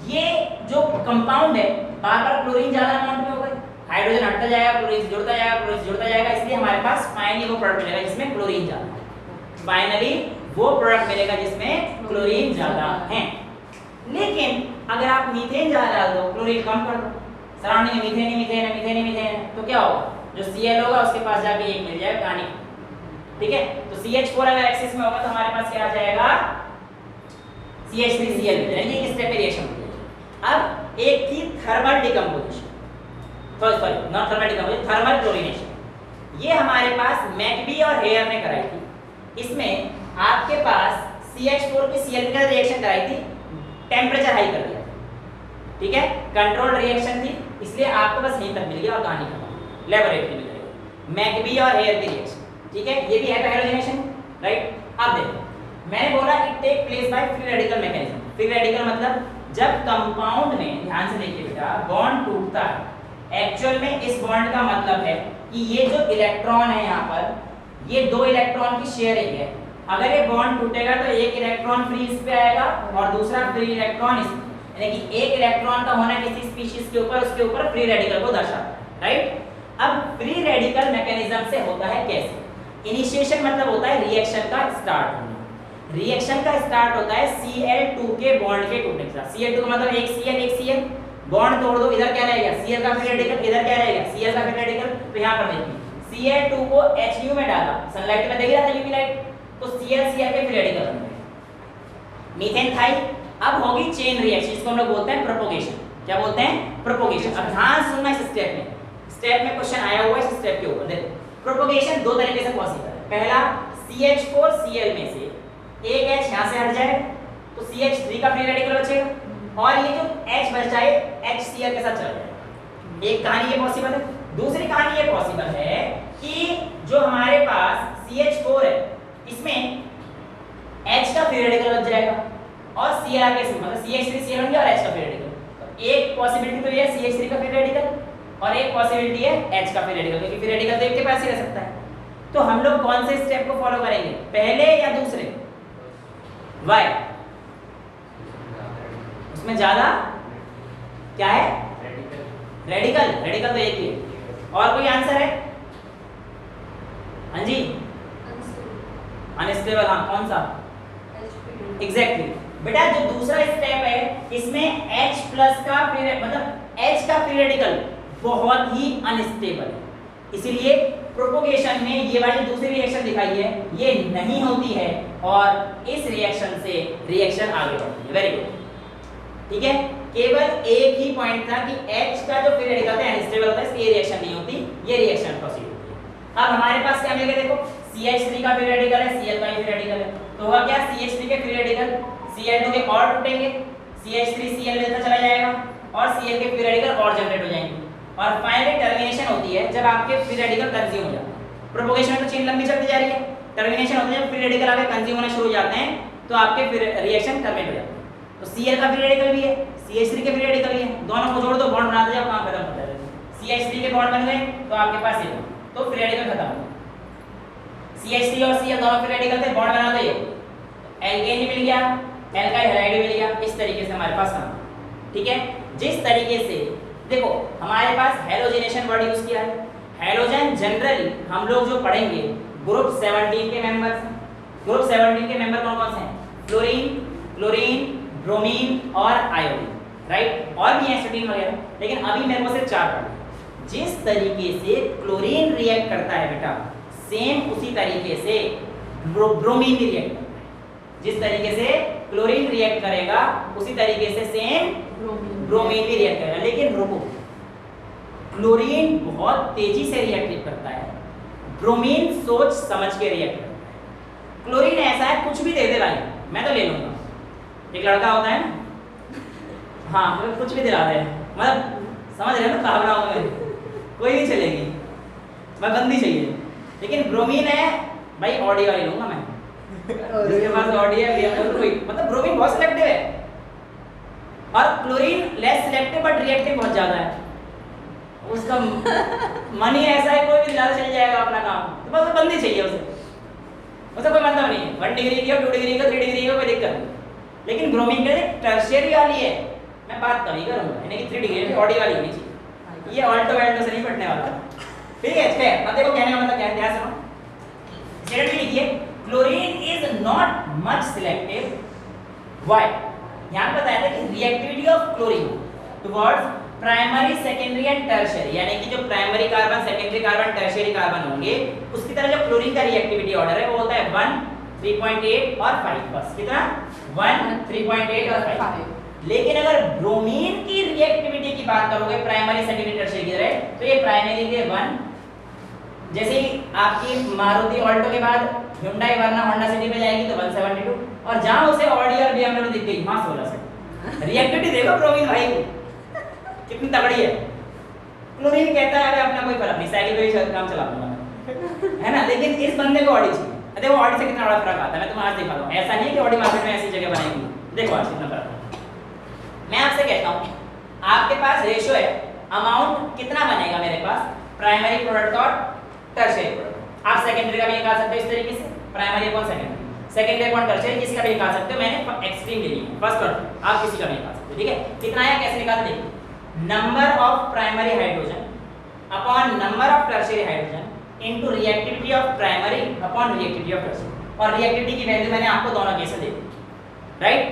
ये जो कंपाउंड है बार-बार क्लोरीन ज्यादा अमाउंट में होगा, हाइड्रोजन हटता जाएगा, क्लोरीन से जुड़ता जाएगा, क्लोरीन से जुड़ता जाएगा, इसलिए हमारे पास फाइनली वो प्रोडक्ट मिलेगा जिसमें क्लोरीन ज्यादा है। फाइनली वो प्रोडक्ट मिलेगा जिसमें क्लोरीन ज्यादा है। लेकिन अगर आप मीथेन ज्यादा डाल दो, क्लोरीन कम कर दो, सराउंडिंग में मीथेन ही मीथेन है, मीथेन ही मीथेन है, तो क्या होगा, जो Cl होगा उसके पास जाके एक मिल जाएगा कहानी। ठीक है, तो CH4 अगर एक्सिस में होगा तो हमारे पास क्या आ जाएगा, CH3Cl मिल जाएगा। ये स्टेप रिएक्शन हो जाएगी। अब एक थी thermal decomposition, sorry not thermal decomposition, thermal chlorination. ये हमारे पास मैकबी और हेयर ने कराई थी। इसमें आपके पास CH4 की Cl के साथ रिएक्शन कराई थी, टेम्परेचर हाई कर दिया, ठीक है, कंट्रोल्ड रिएक्शन थी, इसलिए आपको बस यहीं तक मिल गया और कहानी खत्म, लेबोरेटरी में करेगा मैकबी और हेयर की रिएक्शन। ठीक है, ये भी है हेलोजेनेशन, राइट। अब देखो, मैंने बोला it take place by free radical mechanism. Free radical मतलब जब कंपाउंड में, ध्यान से देखिए बेटा, बॉन्ड टूटता है, एक्चुअल में इस बॉन्ड का मतलब है कि ये जो इलेक्ट्रॉन है यहाँ पर, ये दो इलेक्ट्रॉन की शेयरिंग है। अगर ये बॉन्ड टूटेगा तो एक इलेक्ट्रॉन फ्री इस पे आएगा और दूसरा फ्री इलेक्ट्रॉन इस पे, यानी कि एक इलेक्ट्रॉन का होना किसी स्पीशीज के ऊपर, उसके ऊपर फ्री रेडिकल को दर्शाता है, राइट। अब फ्री रेडिकल मैकेनिज्म से होता है कैसे, इनिशिएशन मतलब होता है रिएक्शन का स्टार्ट होना। रिएक्शन का स्टार्ट होता है Cl2 के बॉन्ड के टूटने के साथ। Cl2 का मतलब एक Cl एक Cl, बॉन्ड तोड़ दो, इधर क्या रहेगा, Cl का फ्री रेडिकल, इधर क्या रहेगा, Cl का फ्री रेडिकल। तो यहाँ पर देखिए Cl2 को HU में डाला, सनलाइट में देख रहा था UV लाइट, तो Cl के फ्री रेडिकल बन गए, मीथेन था। अब होगी चेन रिएक्शन, इसको हम लोग बोलते हैं प्रोपोगेशन। क्या बोलते हैं, प्रोपोगेशन। अब ध्यान सुनना इस स्टेप में क्वेश्चन आया हुआ है इस स्टेप के ऊपर। देखो, प्रोपोगेशन दो तरीके से पॉसिबल है। पहला, CH4Cl में से एक H यहाँ से हट जाए तो CH3 का फ्री रेडिकल बचेगा और ये जो H बच जाए HCl के साथ चला जाएगा। एक कहानी ये पॉसिबल है। दूसरी कहानी ये पॉसिबल है कि जो हमारे पास CH4 है, इसमें H का फ्री रेडिकल बच जाएगा और Cl आगे से मतलब CH3Cl बन गया और H का फ्री रेडिकल। तो एक पॉसिबिलिटी तो ये CH3 का फ्री रेडिकल और एक पॉसिबिलिटी है H का फ्री रेडिकल, क्योंकि फ्री रेडिकल तो एक के पास ही रह सकता है। तो हम लोग कौन से स्टेप को फॉलो करेंगे, पहले या दूसरे? वाई उसमें ज्यादा क्या है, रेडिकल। रेडिकल तो एक ही है। और कोई आंसर है? हाँ जी, अनस्टेबल। हाँ, कौन सा? एग्जैक्टली बेटा, जो दूसरा स्टेप है इसमें H प्लस का मतलब H का फ्री रेडिकल बहुत ही अनस्टेबल है, इसीलिए प्रोपोगेशन में ये वाली दूसरी रिएक्शन दिखाई है ये नहीं होती है और इस रिएक्शन से रिएक्शन आगे बढ़ती है। वेरी गुड, ठीक है। केवल एक ही पॉइंट था कि H का जो फ्री रेडिकल है अनस्टेबल होता है, इसलिए रिएक्शन नहीं होती, ये रिएक्शन प्रोसीड होती है। अब हमारे पास क्या मिल गया, देखो CH3 का फ्री रेडिकल है, Cl का फ्री रेडिकल है, तो होगा क्या, CH3 के फ्री रेडिकल Cl2 के और टूटेंगे, CH3Cl मिलता चला जाएगा और Cl के फ्री रेडिकल और जनरेट हो जाएंगे और फाइनली टर्मिनेशन होती है जब आपके फ्री रेडिकल कंज्यूम हो जाते हैं। प्रोपोगेशन में तो चेन लंबी चलती जा रही है, टर्मिनेशन होता है जब फ्री रेडिकल आगे कंज्यूम होना शुरू हो जाते हैं तो आपके रिएक्शन टर्मिनेट हो जाते हैं। तो Cl का फ्री रेडिकल भी है, CH3 के फ्री रेडिकल भी है, दोनों को जोड़ दो, बॉन्ड बनाते जाओ, काम खत्म हो जाता है। CH3 के बॉन्ड बन गए तो आपके पास ये तो फ्री रेडिकल खत्म हो गया। CH3 और Cl दोनों फ्री रेडिकल थे, बॉन्ड बना दो, एल्केन भी मिल गया, एल्काइल हैलाइड भी मिल गया। इस तरीके से हमारे पास काम, ठीक है। जिस तरीके से देखो हमारे पास हेलोजेनेशन वर्ड यूज किया है। हेलोजन जनरली हम लोग जो पढ़ेंगे ग्रुप 17 के मेंबर्स हैं। ग्रुप 17 के मेंबर कौन कौन से हैं, फ्लोरीन, क्लोरीन, ब्रोमीन और आयोडीन, राइट। और भी हैं एसिटीन वगैरह, लेकिन अभी मेरे को सिर्फ 4 पढ़ना। जिस तरीके से क्लोरीन रिएक्ट करता है बेटा, सेम उसी तरीके से ब्रोमीन भी रिएक्ट करता है। जिस तरीके से क्लोरीन रिएक्ट करेगा उसी तरीके से सेम ब्रोमीन भी रिएक्ट करेगा। लेकिन रुको, क्लोरीन बहुत तेजी से रिएक्ट करता है, ब्रोमीन सोच समझ के रिएक्ट करता है। क्लोरीन ऐसा है कुछ भी दे दे भाई मैं तो ले लूंगा। एक लड़का होता है ना, हाँ मतलब कुछ भी दिला दे, मतलब समझ रहे हो ना, कहावत हूं मैं, कोई भी चलेगी, मैं बंदी चाहिए। लेकिन ब्रोमीन है भाई, ऑडी वाली लूंगा मैं, जिसके पास ऑडी है मतलब ब्रोमीन बहुत सिलेक्टिव है और chlorine less selective but reactive बहुत ज्यादा है। उसका मन ही ऐसा है, कोई भी ज्यादा चल जाएगा अपना काम, तो बस बंदी चाहिए उसे, उसका कोई मतलब नहीं है। 1 डिग्री की हो, 2 डिग्री का, 3 डिग्री का, कोई दिक्कत नहीं। लेकिन ब्रोमीन के टर्शियरी वाली है, मैं बात तभी करूंगा, यानी कि 3 डिग्री की ऑडी वाली होनी चाहिए। ये ऑल्टो वेल्टो से नहीं पढ़ने वाला, ठीक है। खैर अब देखो कहने का मतलब क्या है, ध्यान सुनो। सेकंड में लिखिए, chlorine is not much selective. Why? यहाँ पे बताया था कि reactivity of chlorine towards primary secondary and tertiary, यानी कि जो primary carbon, secondary carbon, tertiary carbon होंगे उसकी तरह जो क्लोरीन का रिएक्टिविटी ऑर्डर है वो होता है 1, 3.8 और 5। बस कितना? 1, 3.8 और 5। लेकिन अगर ब्रोमीन की रिएक्टिविटी की बात करोगे प्राइमरी सेकेंडरी टर्शियरी की तरह, तो ये प्राइमरी के 1, जैसे ही आपकी मारुति ऑल्टो के बाद Hyundai वरना होंडा सिटी पे जाएगी तो 172, और जहां उसे ऑडी और BMW दिख गई वहां 16 से। रिएक्टिविटी देखो ब्रोमीन भाई कितनी तगड़ी है। क्लोरीन कहता है अरे अपना कोई फर्क नहीं, साइकिल पे ही काम चला दूंगा, है ना। लेकिन इस बंदे को ऑडी चाहिए। देखो ऑडी से कितना बड़ा फर्क आता है, मैं तुम्हें आज दिखाता हूं। ऐसा नहीं है कि ऑडी मार्केट में ऐसी जगह बनाएगी, देखो आज कितना फर्क है। मैं आपसे कहता हूं आपके पास रेशियो है, अमाउंट कितना बनेगा मेरे पास प्राइमरी प्रोडक्ट और टर्शियरी प्रोडक्ट। आप सेकेंडरी का भी निकाल सकते हो इस तरीके से, primary upon secondary, secondary upon tertiary, किसी का भी निकाल सकते हो। मैंने एक्सट्रीम ले लिया फर्स्ट प्रोडक्ट, आप किसी का भी निकाल सकते हो, ठीक है। कितना है कैसे निकालते देखिए, number of primary hydrogen upon number of tertiary hydrogen into reactivity of primary upon reactivity of tertiary. और रिएक्टिविटी की वैल्यू मैंने आपको दोनों केस में दे दी, राइट।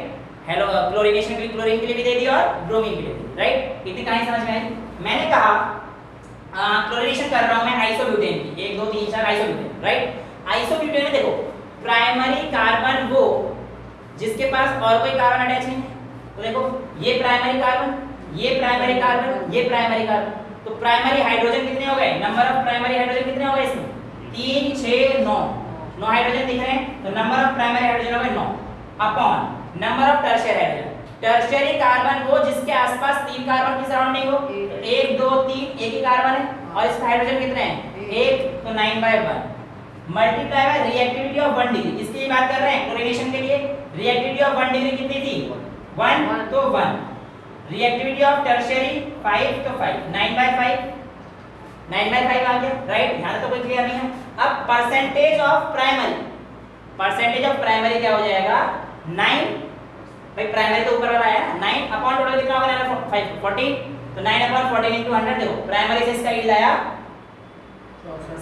हेलो क्लोरीनेशन के लिए क्लोरीन के लिए भी दे दी और ब्रोमीन के लिए भी, राइट। इतनी कहानी समझ में आई। मैंने कहा क्लोरीनेशन कर रहा हूं मैं आइसोब्यूटेन की, 1 2 3 4 आइसोब्यूटेन, राइट। आइसोब्यूटेन में देखो प्राइमरी कार्बन वो जिसके पास और कोई कार्बन अटैच नहीं है, तो देखो ये प्राइमरी कार्बन, ये प्राइमरी कार्बन, ये प्राइमरी कार्बन, तो प्राइमरी हाइड्रोजन कितने हो गए, नंबर ऑफ प्राइमरी हाइड्रोजन कितने हो गए इसमें 3 6 9 हाइड्रोजन दिख रहे हैं, तो नंबर ऑफ प्राइमरी हाइड्रोजन हो गए 9 upon number of tertiary hydrogen. Tertiary carbon वो जिसके आसपास 3 कार्बन की सराउंडिंग हो, 1 2 3 एक ही कार्बन है, और इसका हाइड्रोजन कितने हैं 1, तो 9/1 multiply by reactivity of 1 degree. किसकी भी बात कर रहे हैं क्लोरीनेशन के लिए, रिएक्टिविटी ऑफ 1 डिग्री कितनी थी 1, तो 1। रिएक्टिविटी ऑफ टर्शियरी 5, तो 5, 9/5 9/5 आ गया, राइट। यहां तो कोई क्लियर नहीं है। अब percentage of primary, percentage of primary क्या हो जाएगा 9, भाई प्राइमरी तो ऊपर वाला है 9 अपॉन टोटल कितना होगा 5 40, तो 9 अपॉन 14 into 100। देखो प्राइमरी से इसका यील्ड आया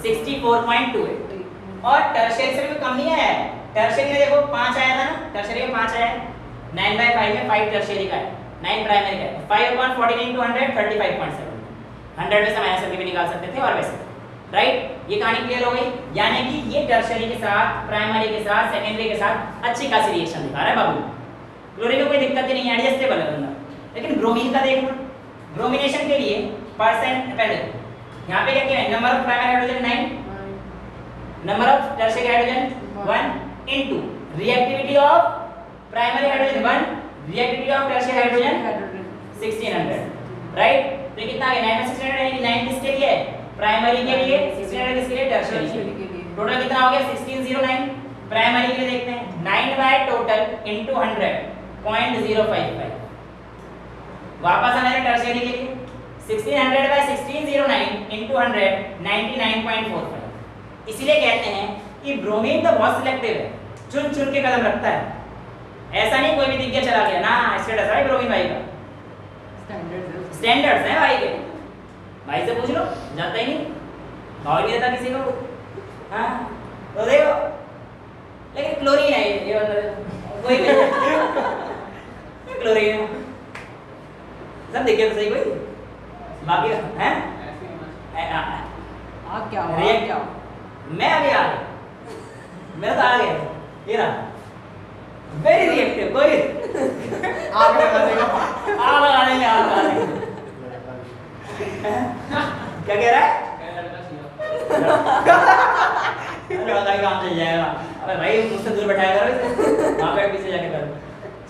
64.28, और टर्शियरी से भी कम नहीं आया है। टर्शियरी में देखो 5 आया था ना, टर्शियरी में 5 आया, 9/5 में 5 टर्शियरी का है, 9 प्राइमरी का है। 5 अपॉन 14 into 100 35.7, 100 में से माइनस करके भी निकाल सकते थे और वैसे, राइट। ये कहानी क्लियर हो गई। यानी कि ये टर्शियरी के साथ, प्राइमरी के साथ, सेकेंडरी के साथ अच्छी खासी रिएक्शन दिखा रहा है बाबू। क्लोरीन में कोई दिक्कत ही नहीं है, एडजस्टेबल है बंदा। लेकिन ब्रोमीन का देखना, ब्रोमिनेशन के लिए परसेंट पहले यहाँ पे क्या किया है, number of primary hydrogen 9, number of tertiary hydrogen 1 into reactivity of primary hydrogen 1, reactivity of tertiary hydrogen 1600, right. तो कितना आ गया 9 में 600 यानी कि 9 किसके लिए है प्राइमरी के लिए, 600 किसके लिए टर्शियरी के लिए। टोटल कितना हो गया 1609। प्राइमरी के लिए देखते हैं 9 बाय टोटल इनटू 100 0.055। वापस आना है टर्शियरी के लिए 1600 बाय 1609 इनटू 100 99.45। इसीलिए कहते हैं कि ब्रोमीन तो बहुत सिलेक्टिव है, चुन चुन के कदम रखता है। ऐसा नहीं कोई भी दिख गया चला गया ना, स्टेटस है ब्रोमीन भाई का, स्टैंडर्ड्स हैं भाई के। भाई से पूछ लो, जानता ही नहीं, भाव नहीं देता किसी को। हाँ तो देखो, लेकिन क्लोरीन है ये कोई क्लोरीन सब देखे तो सही कोई बाकी हैं क्या मैं अभी आ गया, मेरा तो आ गया ये रहा वेरी रिएक्टिव कोई आग लगा देगा, आग लगा देंगे, आग लगा देंगे। क्या कह रहा है लड़का ही काम चल जाएगा। अबे भाई मुझसे दूर बैठाया करो इसे, वहां पे पीछे जाके करो।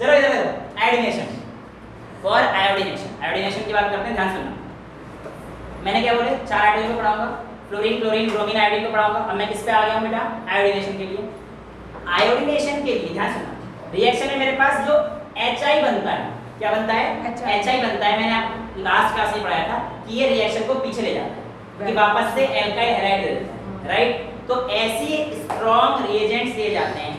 चलो इधर देखो आयोडीनेशन फॉर आयोडीनेशन। आयोडीनेशन की बात करते हैं, ध्यान सुनना। मैंने क्या बोले 4 हाइड्रोजन को पढ़ाऊंगा, फ्लोरीन क्लोरीन ब्रोमीन आयोडीन को पढ़ाऊंगा। अब मैं किस पे आ गया हूं बेटा आयोडीनेशन के लिए। आयोडीनेशन के लिए ध्यान सुनना, रिएक्शन में मेरे पास जो HI बनता है, क्या बनता है HI बनता है। मैंने आपको लास्ट क्लास में पढ़ाया था कि ये रिएक्शन को पीछे ले जाता है, कि वापस से एल्काइल हैलाइड दे देता है, राइट। तो ऐसी स्ट्रॉन्ग रिएजेंट्स दिए जाते हैं,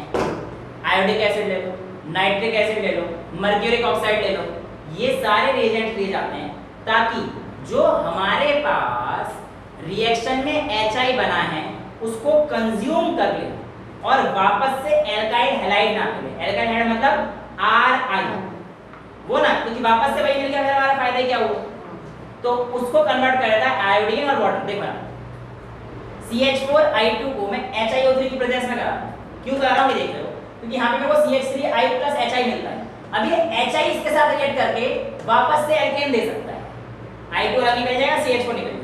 आयोडिक एसिड ले लो, नाइट्रिक एसिड ले लो, मर्क्यूरिक ऑक्साइड ले लो, ये सारे रिएजेंट्स दिए जाते हैं ताकि जो हमारे पास रिएक्शन में HI बना है उसको कंज्यूम कर ले और वापस से एल्काइल हैलाइड ना करे। एल्काइल हैलाइड मतलब RI, वो ना, क्योंकि वापस से वही मिल गया, फिर हमारा फायदा क्या हुआ? तो उसको कन्वर्ट कर देता है आयोडीन और वाटर। देखो ना, CH4I2 को मैं HiO3 की प्रेजेंस में करा, क्यों करा रहा हूं ये देख रहे हो, क्योंकि यहाँ पे मेरे को CH3I प्लस HI मिलता है। अब ये HI इसके साथ रिएक्ट करके वापस से एल्केन दे सकता है, I2 अलग निकल जाएगा, CH4 निकल जाएगा।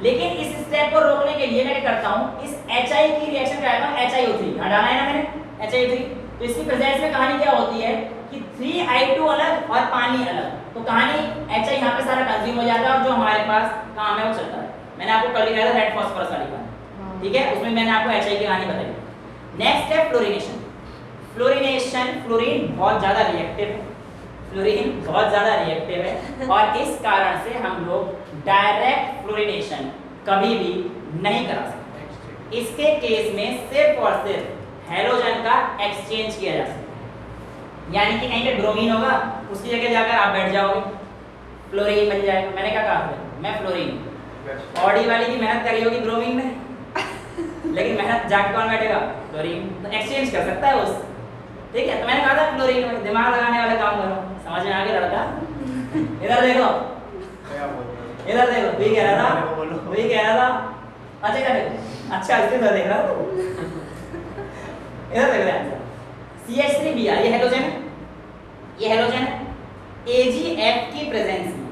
लेकिन इस स्टेप को रोकने के लिए मैं क्या करता हूँ, इस HI की रिएक्शन कराता हूँ HiO3, यहाँ डाला है ना मैंने HiO3, तो इसकी प्रेजेंस में कहानी क्या होती है कि 3I2 अलग और पानी अलग, तो कहानी HI यहाँ पे सारा कंज्यूम हो जाता है और जो हमारे पास काम है वो चलता है। मैंने आपको कल दिखाया था रेड फास्फोरस वाली बात, ठीक है, उसमें मैंने आपको HI की कहानी बताई। नेक्स्ट है फ्लोरीनेशन। फ्लोरीनेशन, फ्लोरीन बहुत ज्यादा रिएक्टिव है, फ्लोरीन बहुत ज्यादा रिएक्टिव है और इस कारण से हम लोग डायरेक्ट फ्लोरीनेशन कभी भी नहीं करा सकते। इसके केस में सिर्फ और सिर्फ हैलोजन का एक्सचेंज किया जा सकता है, यानी कि कहीं पे ब्रोमीन होगा उसकी जगह जाकर आप बैठ जाओगे, फ्लोरीन बन जाएगा। मैंने क्या कहा था, मैं फ्लोरीन, ऑडी वाली की मेहनत करी होगी ब्रोमीन में लेकिन मेहनत जाके कौन बैठेगा, फ्लोरीन, तो एक्सचेंज कर सकता है उस, ठीक है। तो मैंने कहा था फ्लोरीन में दिमाग लगाने वाला काम करो, समझ में आ गया लड़का? इधर देखो, इधर देखो, तू ही कह रहा था, तू ही कह रहा था, अच्छा क्या देखो, अच्छा इधर देख रहा हूँ इधर देख रहा है। CH3Br ये हैलोजन है, ये हैलोजन है, AgF की प्रेजेंस में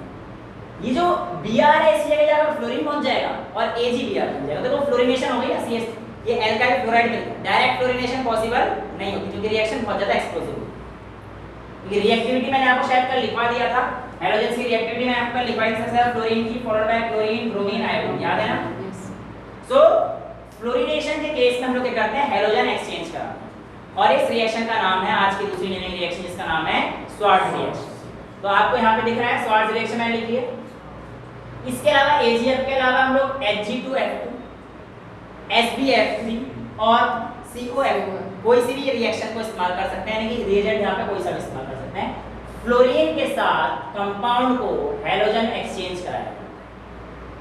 ये जो Br है इसी जगह जाकर फ्लोरीन पहुंच जाएगा और AgBr बन जाएगा। देखो फ्लोरीनेशन हो गई ना, CH, ये एल्काइल फ्लोराइड मिलता है, डायरेक्ट फ्लोरीनेशन पॉसिबल नहीं होती क्योंकि रिएक्शन बहुत ज्यादा एक्सप्लोसिव है। ये रिएक्टिविटी मैंने आपको शायद कल लिखवा दिया था, हैलोजेंस की रिएक्टिविटी मैंने आपको लिखवाई थी, फ्लोरीन की followed by chlorine, bromine, iodine, याद है ना? सो फ्लोरीनेशन के केस में हम लोग क्या करते हैं, हैलोजन एक्सचेंज कराते हैं और इस रिएक्शन का नाम है आज की दूसरी नई रिएक्शन जिसका नाम है स्वार्ट्ज रिएक्शन। तो आपको यहाँ पे दिख रहा है स्वार्ट्ज रिएक्शन मैंने लिखी है। इसके अलावा AgF के अलावा हम लोग Hg2F2, SbF3 और COF कोई सी भी रिएक्शन को इस्तेमाल कर सकते हैं, यानी कि रिएजेंट यहाँ पे कोई सा भी इस्तेमाल कर सकते हैं। फ्लोरीन के साथ कंपाउंड को हैलोजन एक्सचेंज कराया,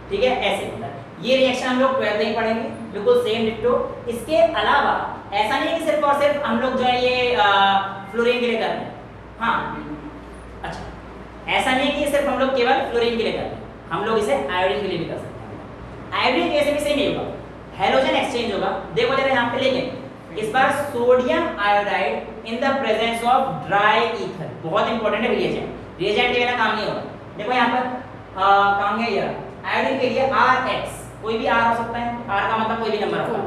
ठीक है, ऐसे होता है। ये रिएक्शन हम लोग 12th में पढ़ेंगे, बिल्कुल सेम डिट्टो। इसके अलावा ऐसा नहीं है कि सिर्फ और सिर्फ हम लोग जो है ये फ्लोरीन के लिए कर रहे हैं, हाँ अच्छा, ऐसा नहीं है कि सिर्फ हम लोग केवल फ्लोरीन के लिए कर रहे हैं, हम लोग इसे आयोडीन के लिए भी कर सकते हैं। आयोडीन केस में सेम नहीं होगा, हैलोजन एक्सचेंज होगा। देखो जरा यहाँ पे, लेकिन इस बार sodium iodide in the presence of dry ether, बहुत इंपॉर्टेंट है रिएजेंट, रिएजेंट के बिना काम नहीं होगा। देखो यहाँ पर काम है ये आयोडीन के लिए RX, कोई भी R हो सकता है, R का मतलब कोई भी नंबर होगा,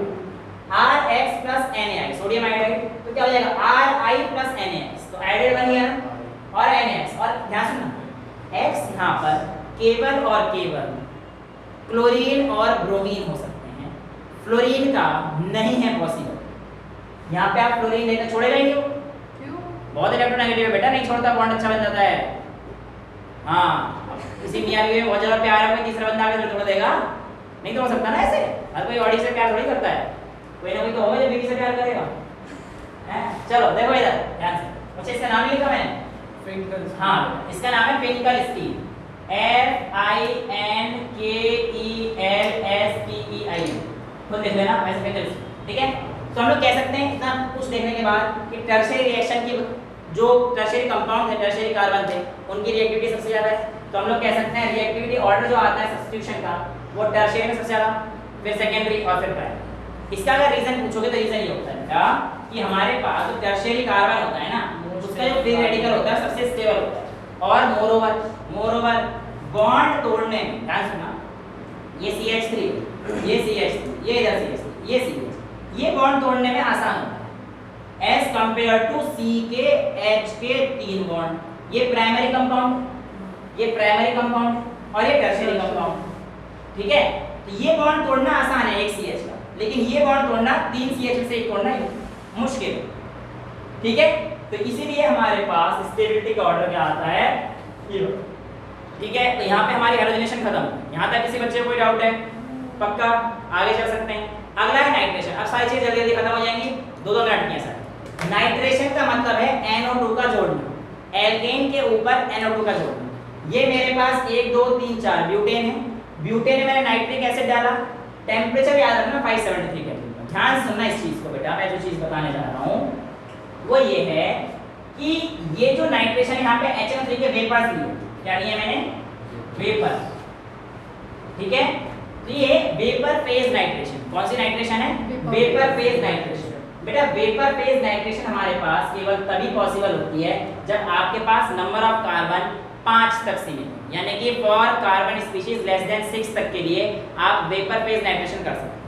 RX plus NaI sodium iodide, तो क्या हो जाएगा Ri प्लस NaX, तो आयोडाइड बन गया और NaX, और ध्यान सुनना X यहाँ पर केवल और केवल क्लोरीन और ब्रोमीन हो सकते हैं, फ्लोरीन का नहीं है पॉसिबल। यहाँ पे आप फ्लोरीन लेकर छोड़ेगा ही नहीं हो, क्यों? बहुत इलेक्ट्रोनेगेटिव है बेटा, नहीं छोड़ता, बॉन्ड अच्छा बन जाता है। हाँ, किसी मियां बीवी में बहुत ज्यादा प्यार है, कोई तीसरा बंदा आके तोड़ देगा, नहीं तो हो सकता ना ऐसे, हर कोई ऑडी से प्यार थोड़ी करता है, कोई ना कोई तो होगा जो बीवी से प्यार करेगा, हैं? चलो देखो इधर ध्यान से, अच्छा इसका नाम लिखा मैंने, फिंकल, हाँ इसका नाम है फिंकल स्टील, FINKELSTEIN, खुद देख लेना वैसे फिंकल स्टील, ठीक है। तो हम लोग कह सकते हैं इतना कुछ देखने के बाद कि टर्शियरी रिएक्शन की जो टर्शियरी कंपाउंड थे, टर्शियरी कार्बन थे, उनकी रिएक्टिविटी सबसे ज्यादा है। तो हम लोग कह सकते हैं रिएक्टिविटी ऑर्डर जो आता है सब्स्टिट्यूशन का, वो टर्शियरी में सबसे ज्यादा, फिर सेकेंडरी और फिर प्राइमरी। इसका अगर रीजन पूछोगे तो रीजन ये होता है क्या कि हमारे पास जो टर्शियरी कार्बन होता है ना, उसका जो फ्री रेडिकल होता है सबसे स्टेबल होता है, और मोरोवर बॉन्ड तोड़ने में, ध्यान सुनना, ये CH3, ये CH3, ये इधर CH3, ये CH, ये बॉन्ड तोड़ने में आसान होता है एज कंपेयर टू C के H के 3 बॉन्ड। ये प्राइमरी कंपाउंड, ये प्राइमरी कंपाउंड और ये टर्शियरी कंपाउंड, ठीक है। तो ये बॉन्ड तोड़ना आसान है एक CH का, लेकिन ये बॉन्ड तोड़ना 3 CH से एक तोड़ना मुश्किल है, ठीक है। तो इसीलिए हमारे पास स्टेबिलिटी का ऑर्डर क्या आता है, ये, ठीक है। तो यहाँ पे हमारी हैलोजनेशन खत्म। यहाँ तक किसी बच्चे को कोई डाउट है? पक्का आगे चल सकते हैं। अगला है नाइट्रेशन। अब सारी चीजें जल्दी जल्दी खत्म हो जाएंगी, 2-2 मिनट की है सर। नाइट्रेशन का मतलब है NO2 का जोड़ना, एल्केन के ऊपर NO2 का जोड़ना। ये मेरे पास 1 2 3 4 ब्यूटेन है, ब्यूटेन में मैंने नाइट्रिक एसिड डाला, टेम्परेचर याद रखना 573 केल्विन। ध्यान सुनना इस चीज को बेटा, मैं जो चीज बताने जा रहा हूँ वो ये है कि ये जो नाइट्रेशन यहाँ पे HNO3 के वेपर्स लिए, क्या लिया मैंने, वेपर, ठीक है। तो ये वेपर फेज नाइट्रेशन, कौन सी नाइट्रेशन है, वेपर फेज नाइट्रेशन। बेटा वेपर फेज नाइट्रेशन हमारे पास केवल तभी पॉसिबल होती है जब आपके पास नंबर ऑफ कार्बन 5 तक सीमित है, यानी कि for carbon species less than 6 तक के लिए आप वेपर फेज नाइट्रेशन कर सकते हैं।